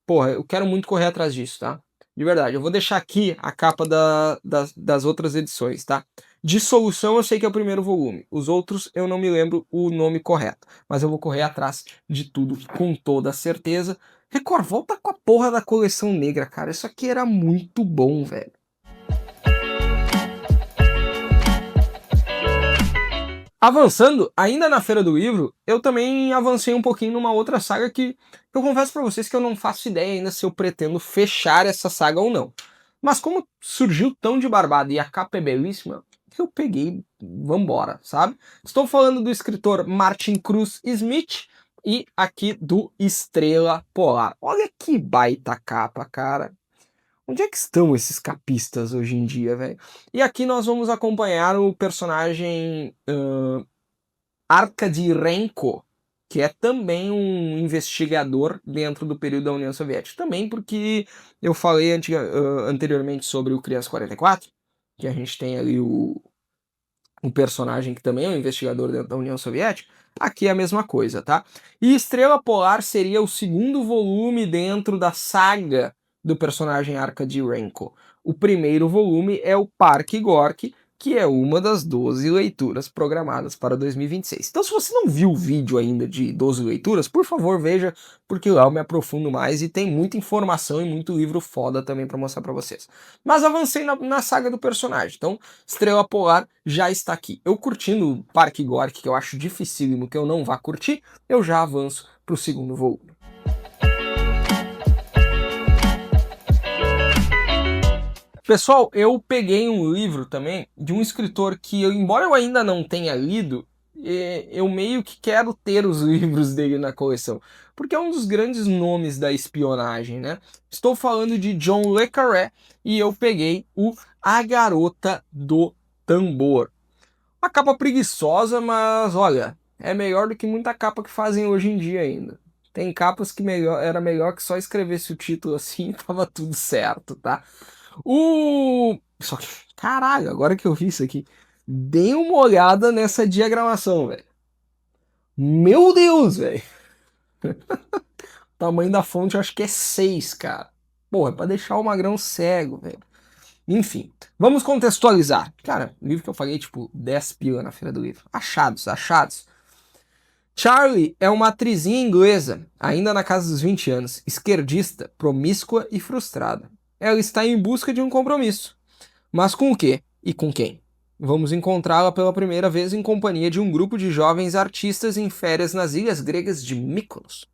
porra, eu quero muito correr atrás disso, tá? De verdade, eu vou deixar aqui a capa das outras edições, tá? Dissolução eu sei que é o primeiro volume. Os outros eu não me lembro o nome correto. Mas eu vou correr atrás de tudo com toda certeza. Record, volta com a porra da coleção negra, cara. Isso aqui era muito bom, velho. Avançando, ainda na Feira do Livro, eu também avancei um pouquinho numa outra saga que eu confesso pra vocês que eu não faço ideia ainda se eu pretendo fechar essa saga ou não. Mas como surgiu tão de barbada e a capa é belíssima, eu peguei, vambora, sabe? Estou falando do escritor Martin Cruz Smith e aqui do Estrela Polar. Olha que baita capa, cara. Onde é que estão esses capistas hoje em dia, velho? E aqui nós vamos acompanhar o personagem Arkady Renko, que é também um investigador dentro do período da União Soviética. Também porque eu falei anteriormente sobre o Criança 44, que a gente tem ali o personagem que também é um investigador dentro da União Soviética. Aqui é a mesma coisa, tá? E Estrela Polar seria o segundo volume dentro da saga do personagem Arkady Renko. O primeiro volume é o Parque Gorky, que é uma das 12 leituras programadas para 2026. Então, se você não viu o vídeo ainda de 12 leituras, por favor, veja, porque lá eu me aprofundo mais e tem muita informação e muito livro foda também para mostrar para vocês. Mas avancei na saga do personagem, então Estrela Polar já está aqui. Eu curtindo o Parque Gorky, que eu acho dificílimo que eu não vá curtir, eu já avanço para o segundo volume. Pessoal, eu peguei um livro também de um escritor que, embora eu ainda não tenha lido, eu meio que quero ter os livros dele na coleção, porque é um dos grandes nomes da espionagem, né? Estou falando de John le Carré e eu peguei o A Garota do Tambor. Uma capa preguiçosa, mas olha, é melhor do que muita capa que fazem hoje em dia ainda. Tem capas que era melhor que só escrevesse o título assim e tava tudo certo, tá? Só que, caralho, agora que eu vi isso aqui, dei uma olhada nessa diagramação, velho. Meu Deus, velho. O tamanho da fonte eu acho que é 6, cara. Porra, é pra deixar o magrão cego, velho. Enfim, vamos contextualizar. Cara, o livro que eu paguei, tipo, 10 pila na Feira do Livro. Achados. Charlie é uma atrizinha inglesa, ainda na casa dos 20 anos, esquerdista, promíscua e frustrada. Ela está em busca de um compromisso. Mas com o quê? E com quem? Vamos encontrá-la pela primeira vez em companhia de um grupo de jovens artistas em férias nas ilhas gregas de Mykonos.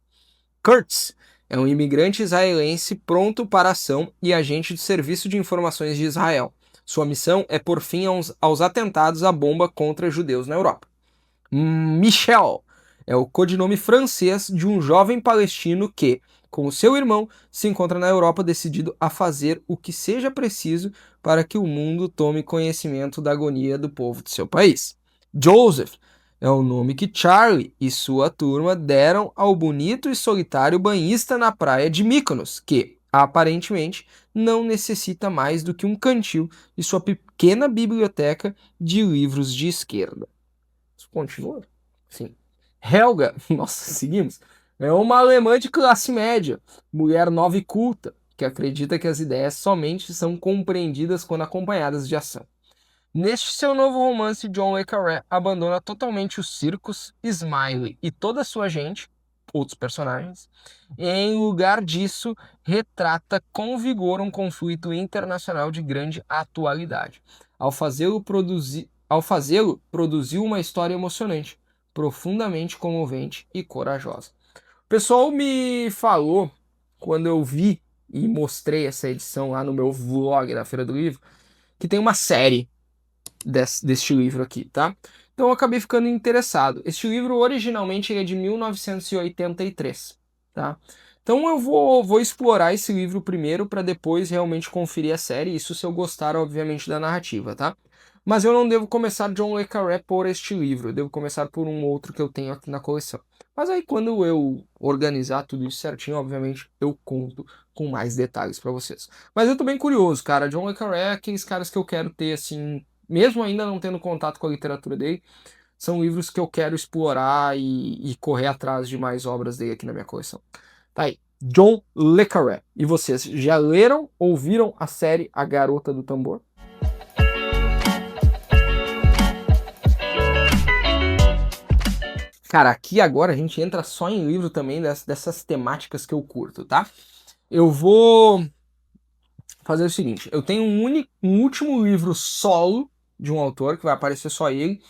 Kurtz é um imigrante israelense pronto para a ação e agente de serviço de informações de Israel. Sua missão é pôr fim aos atentados à bomba contra judeus na Europa. Michel é o codinome francês de um jovem palestino que, com o seu irmão, se encontra na Europa decidido a fazer o que seja preciso para que o mundo tome conhecimento da agonia do povo de seu país. Joseph é o nome que Charlie e sua turma deram ao bonito e solitário banhista na praia de Mykonos, que, aparentemente, não necessita mais do que um cantil e sua pequena biblioteca de livros de esquerda. Continua? Sim. Helga, nossa, seguimos. É uma alemã de classe média, mulher nova e culta, que acredita que as ideias somente são compreendidas quando acompanhadas de ação. Neste seu novo romance, John le Carré abandona totalmente os circos, Smiley e toda a sua gente, outros personagens, e em lugar disso retrata com vigor um conflito internacional de grande atualidade. Produziu uma história emocionante, profundamente comovente e corajosa. O pessoal me falou, quando eu vi e mostrei essa edição lá no meu vlog da Feira do Livro, que tem uma série deste livro aqui, tá? Então eu acabei ficando interessado. Este livro originalmente é de 1983, tá? Então eu vou explorar esse livro primeiro para depois realmente conferir a série, isso se eu gostar, obviamente, da narrativa, tá? Mas eu não devo começar John le Carré por este livro, eu devo começar por um outro que eu tenho aqui na coleção. Mas aí quando eu organizar tudo isso certinho, obviamente, eu conto com mais detalhes para vocês. Mas eu tô bem curioso, cara. John le Carré é aqueles caras que eu quero ter, assim, mesmo ainda não tendo contato com a literatura dele, são livros que eu quero explorar e correr atrás de mais obras dele aqui na minha coleção. Tá aí, John le Carré. E vocês já leram ou viram a série A Garota do Tambor? Cara, aqui agora a gente entra só em livro também dessas temáticas que eu curto, tá? Eu vou fazer o seguinte, eu tenho um último livro solo de um autor, que vai aparecer só ele,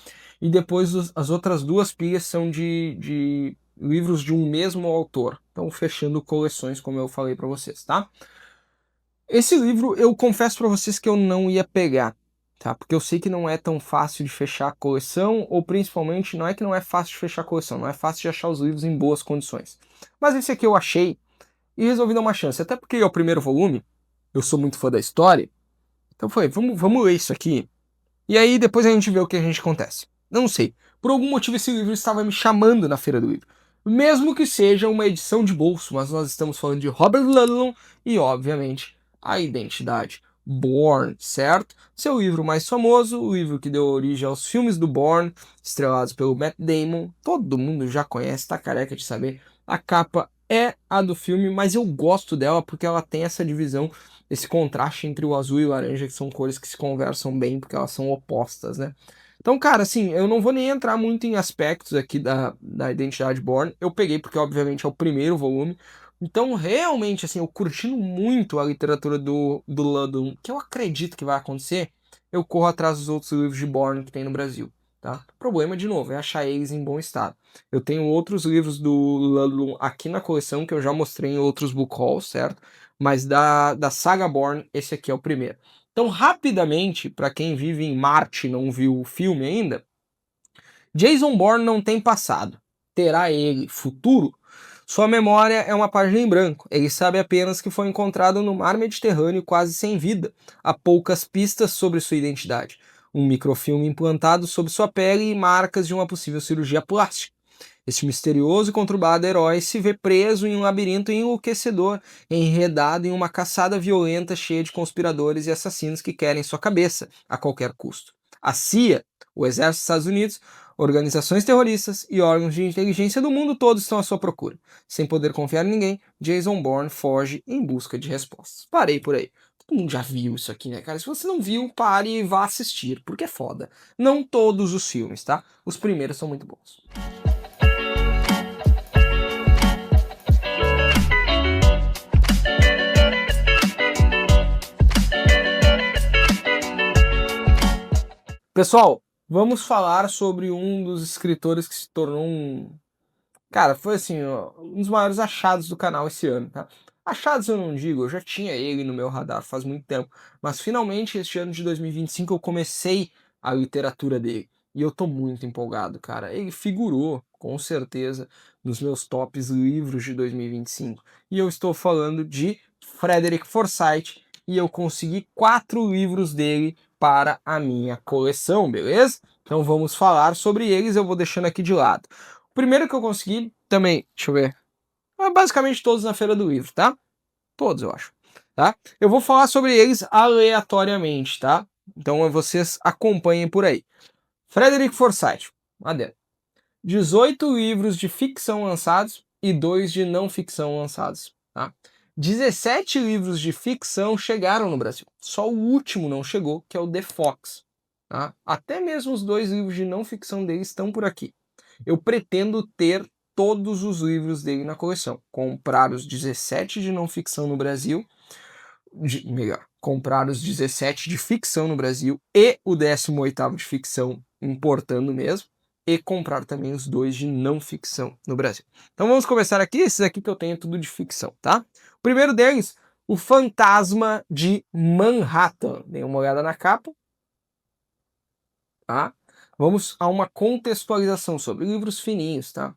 e depois as outras duas pilhas são de livros de um mesmo autor. Então, fechando coleções, como eu falei para vocês, tá? Esse livro, eu confesso para vocês que eu não ia pegar, tá? Porque eu sei que não é tão fácil de fechar a coleção, ou principalmente, não é que não é fácil de fechar a coleção, não é fácil de achar os livros em boas condições. Mas esse aqui eu achei e resolvi dar uma chance, até porque é o primeiro volume, eu sou muito fã da história, então foi, vamos ler isso aqui. E aí depois a gente vê o que a gente acontece. Não sei. Por algum motivo esse livro estava me chamando na Feira do Livro. Mesmo que seja uma edição de bolso, mas nós estamos falando de Robert Ludlum e, obviamente, A Identidade Bourne, certo? Seu livro mais famoso, o livro que deu origem aos filmes do Bourne, estrelados pelo Matt Damon. Todo mundo já conhece, tá careca de saber. A capa é a do filme, mas eu gosto dela porque ela tem essa divisão, esse contraste entre o azul e o laranja, que são cores que se conversam bem, porque elas são opostas, né? Então, cara, assim, eu não vou nem entrar muito em aspectos aqui da Identidade Bourne. Eu peguei porque, obviamente, é o primeiro volume. Então, realmente, assim, eu curtindo muito a literatura do Ludlum, que eu acredito que vai acontecer, eu corro atrás dos outros livros de Bourne que tem no Brasil, tá? O problema, de novo, é achar eles em bom estado. Eu tenho outros livros do Ludlum aqui na coleção que eu já mostrei em outros book hauls, certo? Mas da saga Bourne, esse aqui é o primeiro. Então, rapidamente, para quem vive em Marte e não viu o filme ainda, Jason Bourne não tem passado. Terá ele futuro? Sua memória é uma página em branco. Ele sabe apenas que foi encontrado no mar Mediterrâneo quase sem vida. Há poucas pistas sobre sua identidade. Um microfilme implantado sob sua pele e marcas de uma possível cirurgia plástica. Este misterioso e conturbado herói se vê preso em um labirinto enlouquecedor, enredado em uma caçada violenta cheia de conspiradores e assassinos que querem sua cabeça a qualquer custo. A CIA, o Exército dos Estados Unidos, organizações terroristas e órgãos de inteligência do mundo todo estão à sua procura. Sem poder confiar em ninguém, Jason Bourne foge em busca de respostas. Parei por aí. Todo mundo já viu isso aqui, né, cara? Se você não viu, pare e vá assistir, porque é foda. Não todos os filmes, tá? Os primeiros são muito bons. Pessoal, vamos falar sobre um dos escritores que se tornou um... Cara, foi assim, ó, um dos maiores achados do canal esse ano, tá? Achados eu não digo, eu já tinha ele no meu radar faz muito tempo, mas finalmente este ano de 2025 eu comecei a literatura dele. E eu tô muito empolgado, cara. Ele figurou, com certeza, nos meus tops livros de 2025. E eu estou falando de Frederick Forsyth, e eu consegui 4 livros dele para a minha coleção, beleza? Então vamos falar sobre eles, eu vou deixando aqui de lado. O primeiro que eu consegui, também, deixa eu ver, basicamente todos na Feira do Livro, tá? Todos, eu acho, tá? Eu vou falar sobre eles aleatoriamente, tá? Então vocês acompanhem por aí. Frederick Forsyth, adendo. 18 livros de ficção lançados e 2 de não ficção lançados, tá? 17 livros de ficção chegaram no Brasil. Só o último não chegou, que é o The Fox. Tá? Até mesmo os 2 livros de não ficção dele estão por aqui. Eu pretendo ter todos os livros dele na coleção. Comprar os 17 de não ficção no Brasil, melhor, comprar os 17 de ficção no Brasil e o 18º de ficção, importando mesmo, e comprar também os 2 de não ficção no Brasil. Então vamos começar aqui, esses aqui que eu tenho tudo de ficção, tá? O primeiro deles, O Fantasma de Manhattan. Dê uma olhada na capa, tá? Vamos a uma contextualização sobre livros fininhos, tá?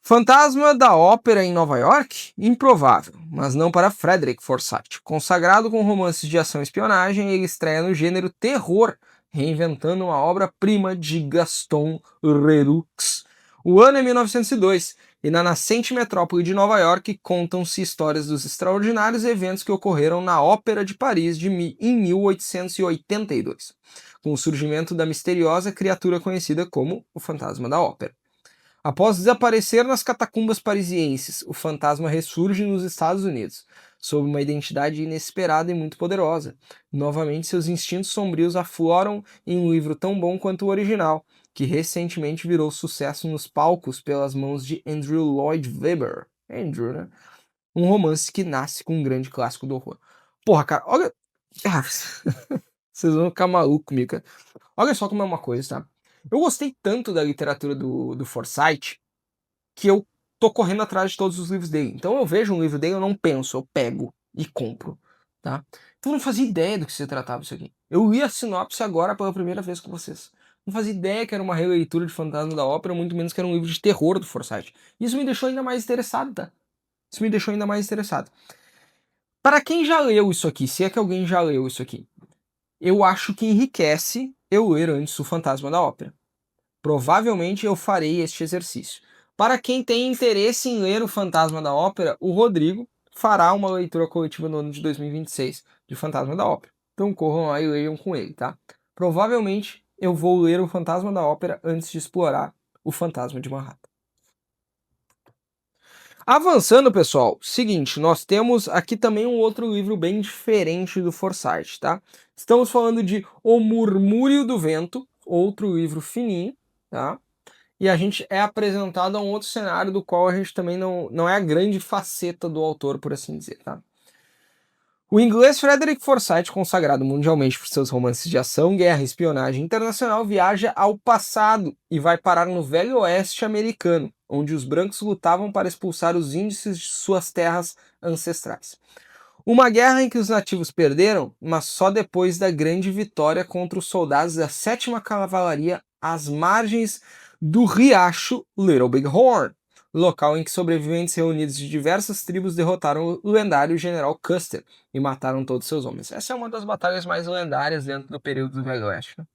Fantasma da Ópera em Nova York? Improvável, mas não para Frederick Forsyth. Consagrado com romances de ação e espionagem, ele estreia no gênero terror, reinventando uma obra-prima de Gaston Leroux. O ano é 1902, e na nascente metrópole de Nova York contam-se histórias dos extraordinários eventos que ocorreram na Ópera de Paris em 1882, com o surgimento da misteriosa criatura conhecida como o Fantasma da Ópera. Após desaparecer nas catacumbas parisienses, o fantasma ressurge nos Estados Unidos, sob uma identidade inesperada e muito poderosa. Novamente, seus instintos sombrios afloram em um livro tão bom quanto o original, que recentemente virou sucesso nos palcos pelas mãos de Andrew Lloyd Webber. Andrew, né? Um romance que nasce com um grande clássico do horror. Porra, cara, olha... Ah, vocês vão ficar malucos comigo, cara. Olha só como é uma coisa, tá? Eu gostei tanto da literatura do Forsyth que eu tô correndo atrás de todos os livros dele. Então eu vejo um livro dele, eu não penso, eu pego e compro, tá? Então eu não fazia ideia do que se tratava isso aqui. Eu li a sinopse agora pela primeira vez com vocês. Não fazia ideia que era uma releitura de Fantasma da Ópera, muito menos que era um livro de terror do Forsyth. Isso me deixou ainda mais interessado, tá? Isso me deixou ainda mais interessado. Para quem já leu isso aqui, se é que alguém já leu isso aqui, eu acho que enriquece eu ler antes o Fantasma da Ópera. Provavelmente eu farei este exercício. Para quem tem interesse em ler O Fantasma da Ópera, o Rodrigo fará uma leitura coletiva no ano de 2026 de Fantasma da Ópera. Então corram lá e leiam com ele, tá? Provavelmente eu vou ler O Fantasma da Ópera antes de explorar O Fantasma de Manhattan. Avançando, pessoal, seguinte, nós temos aqui também um outro livro bem diferente do Forsyth, tá? Estamos falando de O Murmúrio do Vento, outro livro fininho, tá? E a gente é apresentado a um outro cenário do qual a gente também não é a grande faceta do autor, por assim dizer, tá? O inglês Frederick Forsyth, consagrado mundialmente por seus romances de ação, guerra e espionagem internacional, viaja ao passado e vai parar no Velho Oeste americano, onde os brancos lutavam para expulsar os índios de suas terras ancestrais. Uma guerra em que os nativos perderam, mas só depois da grande vitória contra os soldados da 7ª Cavalaria às margens do riacho Little Big Horn, local em que sobreviventes reunidos de diversas tribos derrotaram o lendário general Custer e mataram todos seus homens. Essa é uma das batalhas mais lendárias dentro do período do Velho Oeste. Né?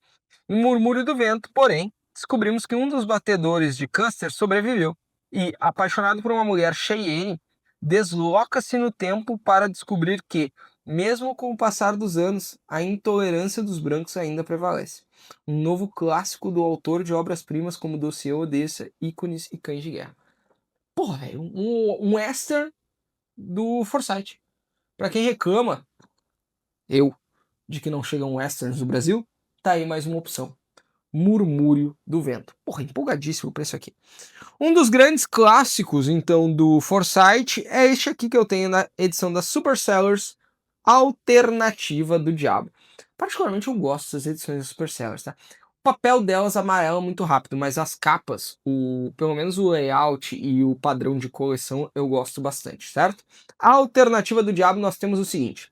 Em Murmúrio do Vento, porém, descobrimos que um dos batedores de Custer sobreviveu e, apaixonado por uma mulher Cheyenne, desloca-se no tempo para descobrir que, mesmo com o passar dos anos, a intolerância dos brancos ainda prevalece. Um novo clássico do autor de obras-primas como Dossiê Odessa, Ícones e Cães de Guerra. Porra, velho, um western do Forsyth. Pra quem reclama de que não chegam westerns no Brasil, tá aí mais uma opção. Murmúrio do Vento. Porra, empolgadíssimo pra isso aqui. Um dos grandes clássicos, então, do Forsyth é este aqui que eu tenho na edição da Super Sellers, Alternativa do Diabo. Particularmente eu gosto das edições da Super Sellers, tá? O papel delas amarela muito rápido, mas as capas, pelo menos o layout e o padrão de coleção eu gosto bastante, certo? A Alternativa do Diabo nós temos o seguinte.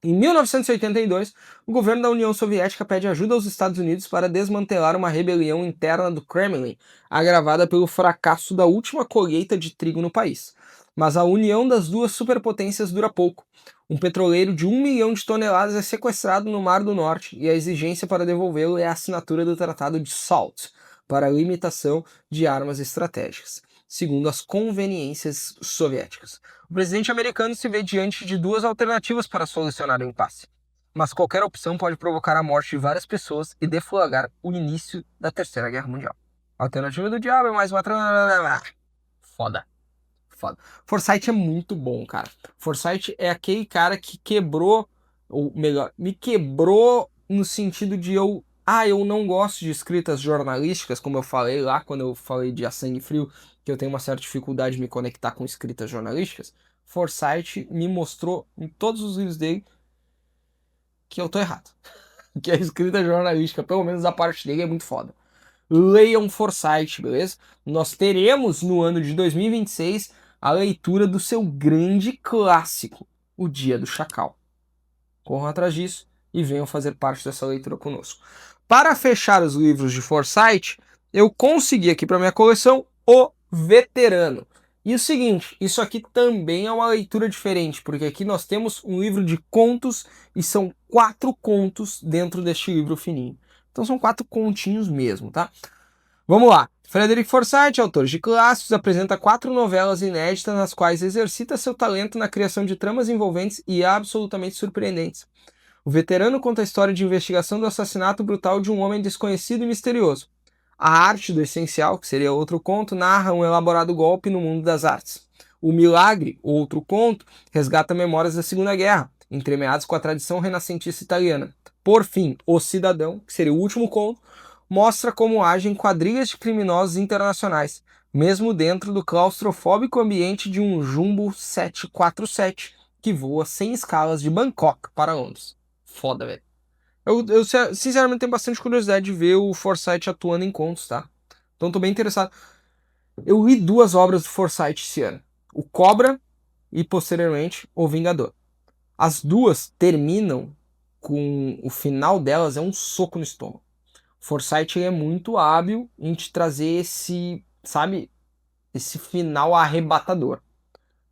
Em 1982, o governo da União Soviética pede ajuda aos Estados Unidos para desmantelar uma rebelião interna do Kremlin, agravada pelo fracasso da última colheita de trigo no país. Mas a união das duas superpotências dura pouco. Um petroleiro de 1 milhão de toneladas é sequestrado no Mar do Norte e a exigência para devolvê-lo é a assinatura do Tratado de SALT, para a limitação de armas estratégicas, segundo as conveniências soviéticas. O presidente americano se vê diante de duas alternativas para solucionar o impasse. Mas qualquer opção pode provocar a morte de várias pessoas e deflagrar o início da Terceira Guerra Mundial. A alternativa do diabo é mais uma... Foda. Foda. Forsyth é muito bom, cara. Forsyth é aquele cara que quebrou, ou melhor, me quebrou no sentido de eu não gosto de escritas jornalísticas, como eu falei lá quando eu falei de A Sangue Frio, que eu tenho uma certa dificuldade de me conectar com escritas jornalísticas. Forsyth me mostrou em todos os livros dele que eu tô errado. Que a escrita jornalística, pelo menos a parte dele, é muito foda. Leiam Forsyth, beleza? Nós teremos no ano de 2026 a leitura do seu grande clássico, O Dia do Chacal. Corram atrás disso e venham fazer parte dessa leitura conosco. Para fechar os livros de Forsyth, eu consegui aqui para minha coleção O Veterano. E o seguinte, isso aqui também é uma leitura diferente, porque aqui nós temos um livro de contos e são 4 contos dentro deste livro fininho. Então são 4 continhos mesmo, tá? Vamos lá. Frederick Forsyth, autor de clássicos, apresenta 4 novelas inéditas nas quais exercita seu talento na criação de tramas envolventes e absolutamente surpreendentes. O Veterano conta a história de investigação do assassinato brutal de um homem desconhecido e misterioso. A Arte do Essencial, que seria outro conto, narra um elaborado golpe no mundo das artes. O Milagre, outro conto, resgata memórias da Segunda Guerra, entremeadas com a tradição renascentista italiana. Por fim, O Cidadão, que seria o último conto, mostra como agem quadrilhas de criminosos internacionais, mesmo dentro do claustrofóbico ambiente de um Jumbo 747, que voa sem escalas de Bangkok para Londres. Foda, velho. Eu sinceramente tenho bastante curiosidade de ver o Forsyth atuando em contos, tá? Então tô bem interessado. Eu li 2 obras do Forsyth esse ano. O Cobra e, posteriormente, O Vingador. As duas terminam com... O final delas é um soco no estômago. Forsyth é muito hábil em te trazer esse, sabe, esse final arrebatador.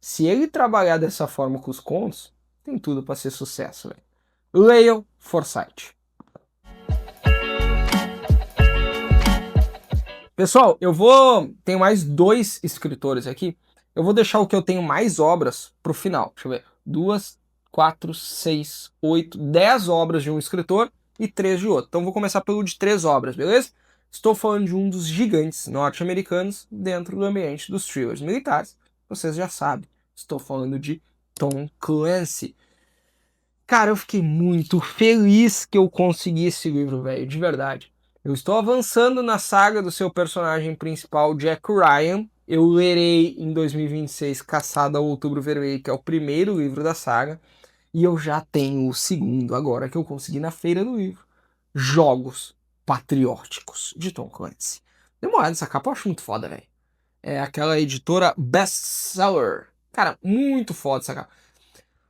Se ele trabalhar dessa forma com os contos, tem tudo para ser sucesso, velho. Leiam Forsyth. Pessoal, tenho mais 2 escritores aqui. Eu vou deixar o que eu tenho mais obras pro final. Deixa eu ver. 2, 4, 6, 8, 10 obras de um escritor e 3 de outro. Então vou começar pelo de 3 obras, beleza? Estou falando de um dos gigantes norte-americanos dentro do ambiente dos thrillers militares. Vocês já sabem. Estou falando de Tom Clancy. Cara, eu fiquei muito feliz que eu consegui esse livro, velho, de verdade. Eu estou avançando na saga do seu personagem principal, Jack Ryan. Eu lerei em 2026 Caçada ao Outubro Vermelho, que é o primeiro livro da saga. E eu já tenho o segundo agora que eu consegui na feira do livro. Jogos Patrióticos, de Tom Clancy. Dê uma olhada nessa capa, eu acho muito foda, velho. É aquela editora Bestseller. Cara, muito foda essa capa.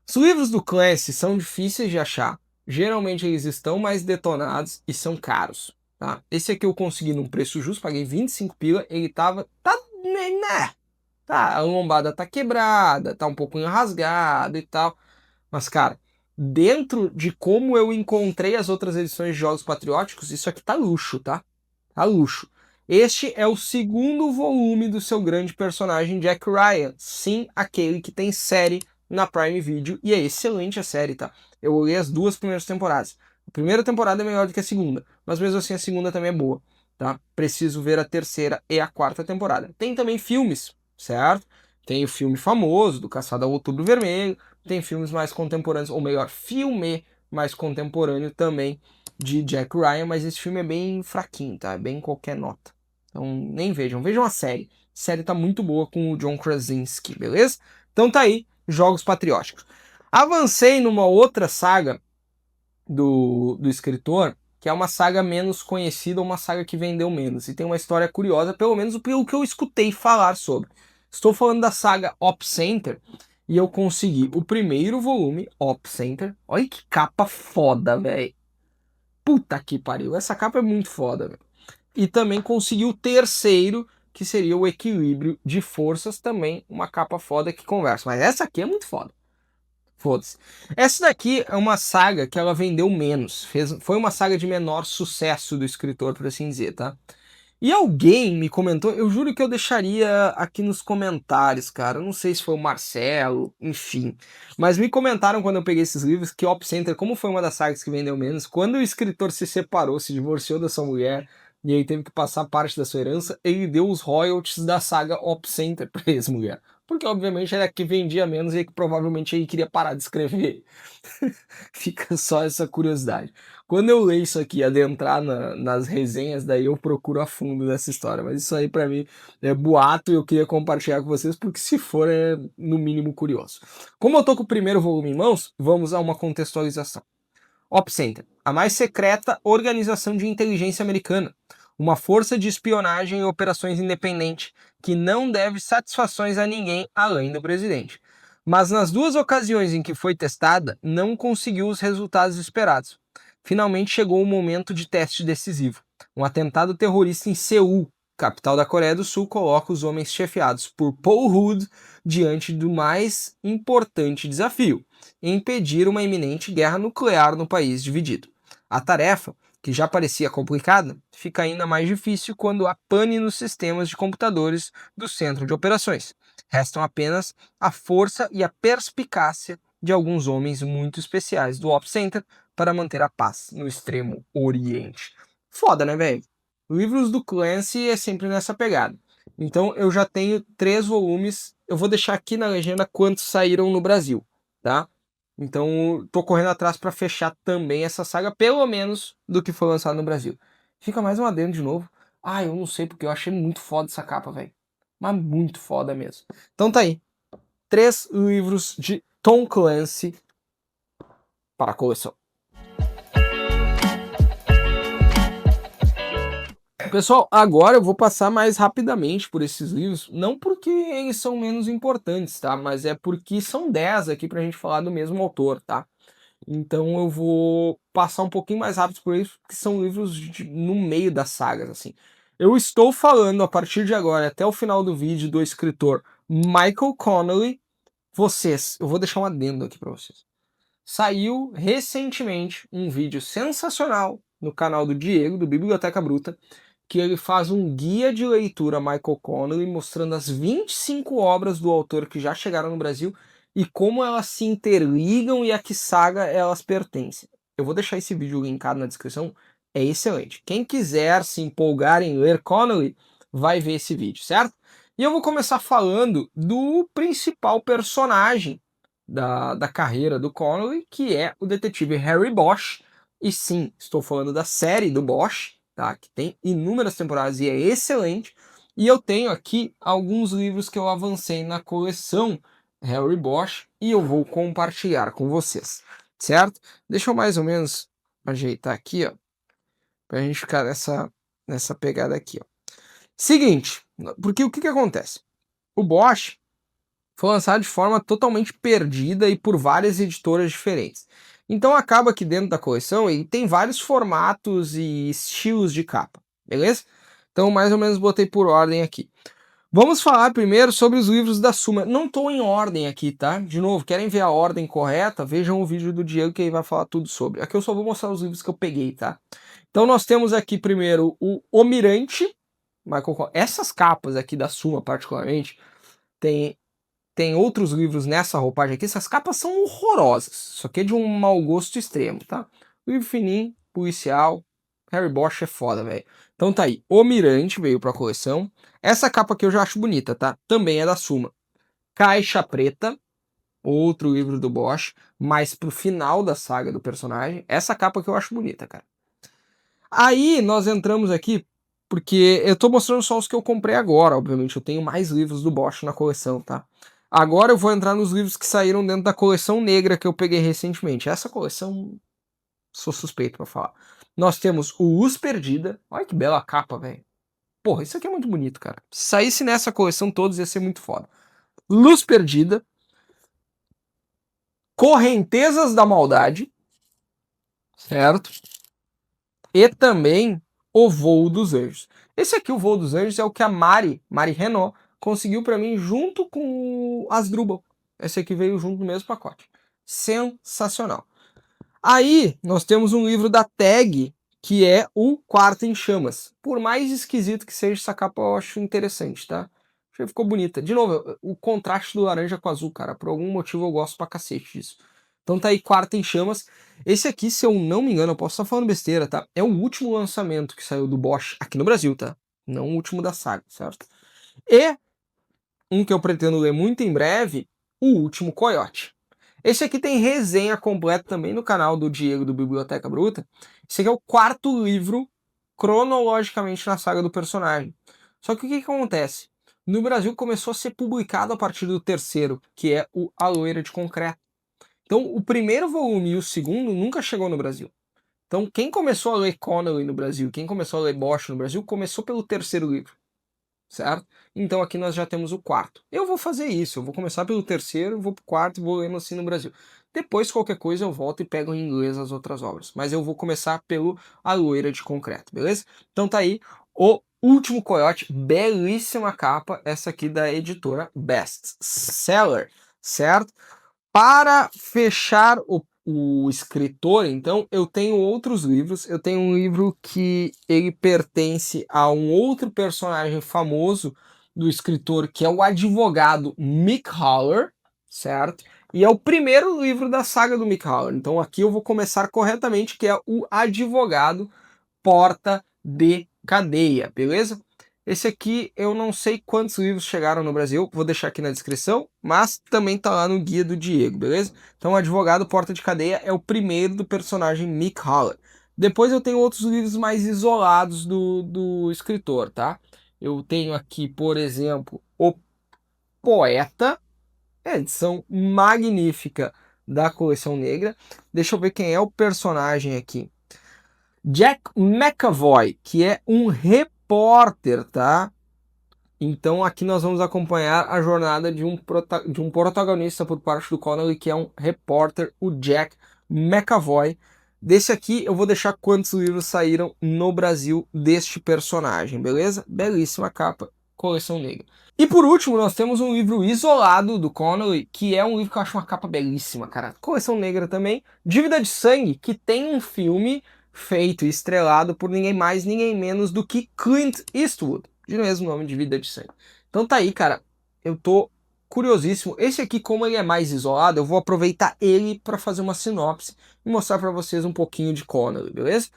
Os livros do Clancy são difíceis de achar. Geralmente eles estão mais detonados e são caros. Tá? Esse aqui eu consegui num preço justo, paguei 25 pila. Ele tava. Tá, a lombada tá quebrada, tá um pouco rasgado e tal. Mas, cara, dentro de como eu encontrei as outras edições de Jogos Patrióticos, isso aqui tá luxo, tá? Tá luxo. Este é o segundo volume do seu grande personagem Jack Ryan. Sim, aquele que tem série na Prime Video, e é excelente a série, tá? Eu olhei as 2 primeiras temporadas. A primeira temporada é melhor do que a segunda, mas mesmo assim a segunda também é boa, tá? Preciso ver a terceira e a 4ª temporada. Tem também filmes, certo? Tem o filme famoso do Caçada ao Outubro Vermelho, tem filmes mais contemporâneos, ou melhor, filme mais contemporâneo também de Jack Ryan, mas esse filme é bem fraquinho, tá? É bem qualquer nota. Então nem vejam, vejam a série. A série tá muito boa com o John Krasinski, beleza? Então tá aí, Jogos Patrióticos. Avancei numa outra saga do escritor, que é uma saga menos conhecida, uma saga que vendeu menos. E tem uma história curiosa, pelo menos pelo que eu escutei falar sobre. Estou falando da saga Op Center, e eu consegui o primeiro volume, Op Center. Olha que capa foda, velho. Puta que pariu, essa capa é muito foda, velho. E também consegui o terceiro, que seria o Equilíbrio de Forças, também uma capa foda que conversa. Mas essa aqui é muito foda. Foda-se. Essa daqui é uma saga que ela vendeu menos. Foi uma saga de menor sucesso do escritor, por assim dizer, tá? E alguém me comentou, eu juro que eu deixaria aqui nos comentários, cara. Eu não sei se foi o Marcelo, enfim. Mas me comentaram quando eu peguei esses livros que Op Center, como foi uma das sagas que vendeu menos, quando o escritor se separou, se divorciou da sua mulher, e aí teve que passar parte da sua herança, ele deu os royalties da saga Op Center pra ex-mulher. Porque obviamente era a que vendia menos e que provavelmente ele queria parar de escrever. Fica só essa curiosidade. Quando eu leio isso aqui, adentrar nas resenhas, daí eu procuro a fundo nessa história. Mas isso aí pra mim é boato e eu queria compartilhar com vocês, porque se for é no mínimo curioso. Como eu tô com o primeiro volume em mãos, vamos a uma contextualização. Op Center, a mais secreta organização de inteligência americana, uma força de espionagem e operações independente que não deve satisfações a ninguém além do presidente. Mas nas duas ocasiões em que foi testada, não conseguiu os resultados esperados. Finalmente chegou o momento de teste decisivo. Um atentado terrorista em Seul, capital da Coreia do Sul, coloca os homens chefiados por Paul Rudd diante do mais importante desafio: impedir uma iminente guerra nuclear no país dividido. A tarefa, que já parecia complicada, fica ainda mais difícil quando há pane nos sistemas de computadores do centro de operações. Restam apenas a força e a perspicácia de alguns homens muito especiais do Op Center para manter a paz no extremo oriente. Foda, né, velho? Livros do Clancy é sempre nessa pegada. Então eu já tenho 3 volumes. Eu vou deixar aqui na legenda quantos saíram no Brasil, tá? Então tô correndo atrás para fechar também essa saga, pelo menos do que foi lançado no Brasil. Fica mais um adendo de novo. Ah, eu não sei porque eu achei muito foda essa capa, velho. Mas muito foda mesmo. Então tá aí. 3 livros de Tom Clancy para a coleção. Pessoal, agora eu vou passar mais rapidamente por esses livros, não porque eles são menos importantes, tá? Mas é porque são 10 aqui pra gente falar do mesmo autor, tá? Então eu vou passar um pouquinho mais rápido por eles, porque são livros no meio das sagas, assim. Eu estou falando a partir de agora, até o final do vídeo, do escritor Michael Connelly. Eu vou deixar um adendo aqui pra vocês. Saiu recentemente um vídeo sensacional no canal do Diego, do Biblioteca Bruta, que ele faz um guia de leitura Michael Connelly, mostrando as 25 obras do autor que já chegaram no Brasil e como elas se interligam e a que saga elas pertencem. Eu vou deixar esse vídeo linkado na descrição, é excelente. Quem quiser se empolgar em ler Connelly, vai ver esse vídeo, certo? E eu vou começar falando do principal personagem da carreira do Connelly, que é o detetive Harry Bosch. E sim, estou falando da série do Bosch, tá? Que tem inúmeras temporadas e é excelente. E eu tenho aqui alguns livros que eu avancei na coleção Harry Bosch e eu vou compartilhar com vocês, certo? Deixa eu mais ou menos ajeitar aqui, ó, pra gente ficar nessa pegada aqui, ó. Seguinte, porque o que acontece? O Bosch foi lançado de forma totalmente perdida e por várias editoras diferentes. Então acaba que dentro da coleção ele tem vários formatos e estilos de capa, beleza? Então mais ou menos botei por ordem aqui. Vamos falar primeiro sobre os livros da Suma. Não estou em ordem aqui, tá? De novo, querem ver a ordem correta? Vejam o vídeo do Diego que ele vai falar tudo sobre. Aqui eu só vou mostrar os livros que eu peguei, tá? Então nós temos aqui primeiro o Mirante, Michael. Essas capas aqui da Suma particularmente, tem outros livros nessa roupagem aqui, essas capas são horrorosas. Isso aqui é de um mau gosto extremo, tá? Livro fininho, policial, Harry Bosch é foda, velho. Então tá aí, O Mirante veio pra coleção. Essa capa aqui eu já acho bonita, tá? Também é da Suma. Caixa Preta. outro livro do Bosch, mais pro final da saga do personagem. Essa capa que eu acho bonita, cara. Aí nós entramos aqui, porque eu tô mostrando só os que eu comprei agora, obviamente. Eu tenho mais livros do Bosch na coleção, tá? Agora eu vou entrar nos livros que saíram dentro da coleção negra que eu peguei recentemente. Essa coleção, sou suspeito pra falar. Nós temos o Luz Perdida. Olha que bela capa, velho. Porra, isso aqui é muito bonito, cara. Se saísse nessa coleção todos, ia ser muito foda. Luz Perdida. Correntezas da Maldade. Certo? E também O Voo dos Anjos. Esse aqui, O Voo dos Anjos, é o que a Mari Renault, conseguiu pra mim junto com Asdrubal. Esse aqui veio junto no mesmo pacote. Sensacional. Aí, nós temos um livro da Tag, que é o Quarto em Chamas. Por mais esquisito que seja essa capa, eu acho interessante, tá? Achei que ficou bonita. De novo, o contraste do laranja com azul, cara. Por algum motivo eu gosto pra cacete disso. Então tá aí, Quarto em Chamas. Esse aqui, se eu não me engano, eu posso estar falando besteira, tá? É o último lançamento que saiu do Bosch aqui no Brasil, tá? Não o último da saga, certo? E um que eu pretendo ler muito em breve, O Último Coiote. Esse aqui tem resenha completa também no canal do Diego do Biblioteca Bruta. Esse aqui é o quarto livro cronologicamente na saga do personagem. Só que o que acontece? No Brasil começou a ser publicado a partir do terceiro, que é o A Loira de Concreto. Então o primeiro volume e o segundo nunca chegou no Brasil. Então quem começou a ler Connelly no Brasil, quem começou a ler Bosch no Brasil, começou pelo terceiro livro. Certo? Então aqui nós já temos o quarto. Eu vou fazer isso, eu vou começar pelo terceiro, vou pro quarto e vou lendo assim no Brasil. Depois, qualquer coisa, eu volto e pego em inglês as outras obras. Mas eu vou começar pelo A Loira de Concreto, beleza? Então tá aí, O Último Coiote, belíssima capa, essa aqui da editora Best Seller, certo? Para fechar o escritor, então, eu tenho outros livros. Eu tenho um livro que ele pertence a um outro personagem famoso do escritor, que é o advogado Mick Haller, certo? E é o primeiro livro da saga do Mick Haller. Então aqui eu vou começar corretamente, que é o Advogado Porta de Cadeia, beleza? Esse aqui eu não sei quantos livros chegaram no Brasil, vou deixar aqui na descrição, mas também tá lá no guia do Diego, beleza? Então, Advogado Porta de Cadeia é o primeiro do personagem Mick Haller. Depois eu tenho outros livros mais isolados do escritor, tá? Eu tenho aqui, por exemplo, O Poeta, edição magnífica da Coleção Negra. Deixa eu ver quem é o personagem aqui. Jack McAvoy, que é um repórter, tá? Então aqui nós vamos acompanhar a jornada de um protagonista por parte do Connelly, que é um repórter, o Jack McAvoy. Desse aqui eu vou deixar quantos livros saíram no Brasil deste personagem, beleza? Belíssima capa, Coleção Negra. E por último nós temos um livro isolado do Connelly, que é um livro que eu acho uma capa belíssima, cara. Coleção Negra também, Dívida de Sangue, que tem um filme feito e estrelado por ninguém mais, ninguém menos do que Clint Eastwood, de mesmo nome, de Vida de Sangue. Então tá aí, cara, eu tô curiosíssimo. Esse aqui, como ele é mais isolado, eu vou aproveitar ele para fazer uma sinopse e mostrar para vocês um pouquinho de Connelly, beleza?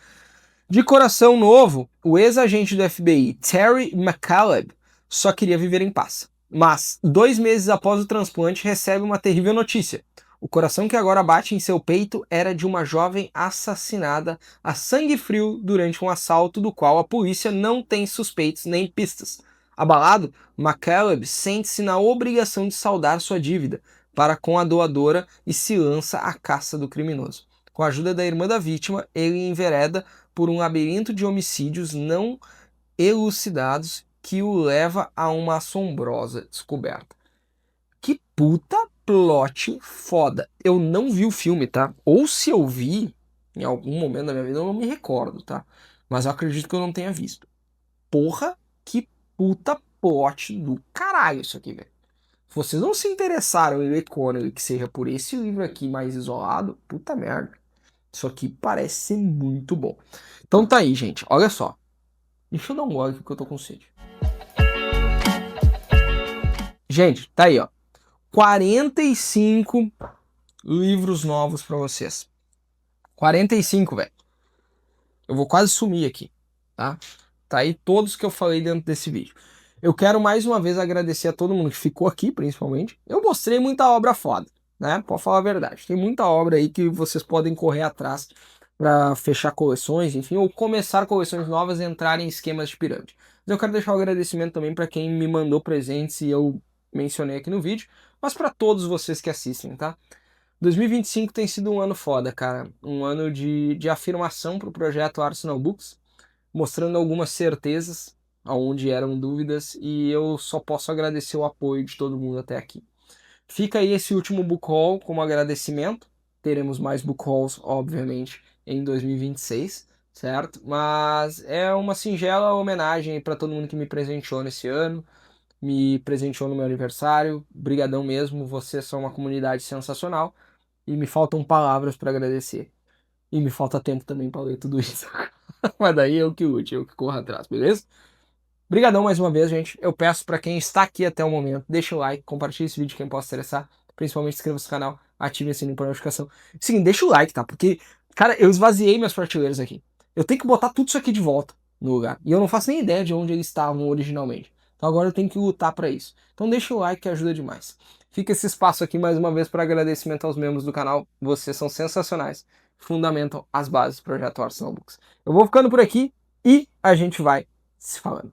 De coração novo, o ex-agente do FBI, Terry McCaleb, só queria viver em paz. Mas, 2 meses após o transplante, recebe uma terrível notícia. O coração que agora bate em seu peito era de uma jovem assassinada a sangue frio durante um assalto do qual a polícia não tem suspeitos nem pistas. Abalado, McCaleb sente-se na obrigação de saldar sua dívida para com a doadora e se lança à caça do criminoso. Com a ajuda da irmã da vítima, ele envereda por um labirinto de homicídios não elucidados que o leva a uma assombrosa descoberta. Que puta plot foda. Eu não vi o filme, tá? Ou se eu vi, em algum momento da minha vida, eu não me recordo, tá? Mas eu acredito que eu não tenha visto. Porra, que puta plot do caralho isso aqui, velho. Se vocês não se interessaram em ler Connelly, que seja por esse livro aqui mais isolado, puta merda. Isso aqui parece ser muito bom. Então tá aí, gente. Olha só. Deixa eu dar um gole aqui porque eu tô com sede. Gente, tá aí, ó. 45 livros novos pra vocês. 45, velho. Eu vou quase sumir aqui, tá? Tá aí todos que eu falei dentro desse vídeo. Eu quero mais uma vez agradecer a todo mundo que ficou aqui, principalmente. Eu mostrei muita obra foda. né? Pode falar a verdade. Tem muita obra aí que vocês podem correr atrás para fechar coleções, enfim, ou começar coleções novas e entrar em esquemas de pirâmide. Mas eu quero deixar um agradecimento também para quem me mandou presentes e eu mencionei aqui no vídeo, mas para todos vocês que assistem, tá? 2025 tem sido um ano foda, cara. Um ano de afirmação para o projeto Arsenal Books, mostrando algumas certezas aonde eram dúvidas e eu só posso agradecer o apoio de todo mundo até aqui. Fica aí esse último book haul como agradecimento. Teremos mais book hauls, obviamente, em 2026, certo? Mas é uma singela homenagem para todo mundo que me presenteou nesse ano, me presenteou no meu aniversário. Brigadão mesmo, vocês são uma comunidade sensacional e me faltam palavras para agradecer. E me falta tempo também para ler tudo isso. Mas daí eu que lute, eu que corro atrás, beleza? Obrigadão mais uma vez, gente. Eu peço para quem está aqui até o momento, deixa o like, compartilhe esse vídeo quem possa interessar, principalmente inscreva-se no canal, ative o sininho para notificação. Sim, deixa o like, tá? Porque, cara, eu esvaziei minhas prateleiras aqui. Eu tenho que botar tudo isso aqui de volta no lugar. E eu não faço nem ideia de onde eles estavam originalmente. Então agora eu tenho que lutar para isso. Então deixa o like que ajuda demais. Fica esse espaço aqui mais uma vez para agradecimento aos membros do canal. Vocês são sensacionais. Fundamentam as bases do projeto Arsenal Books. Eu vou ficando por aqui e a gente vai se falando.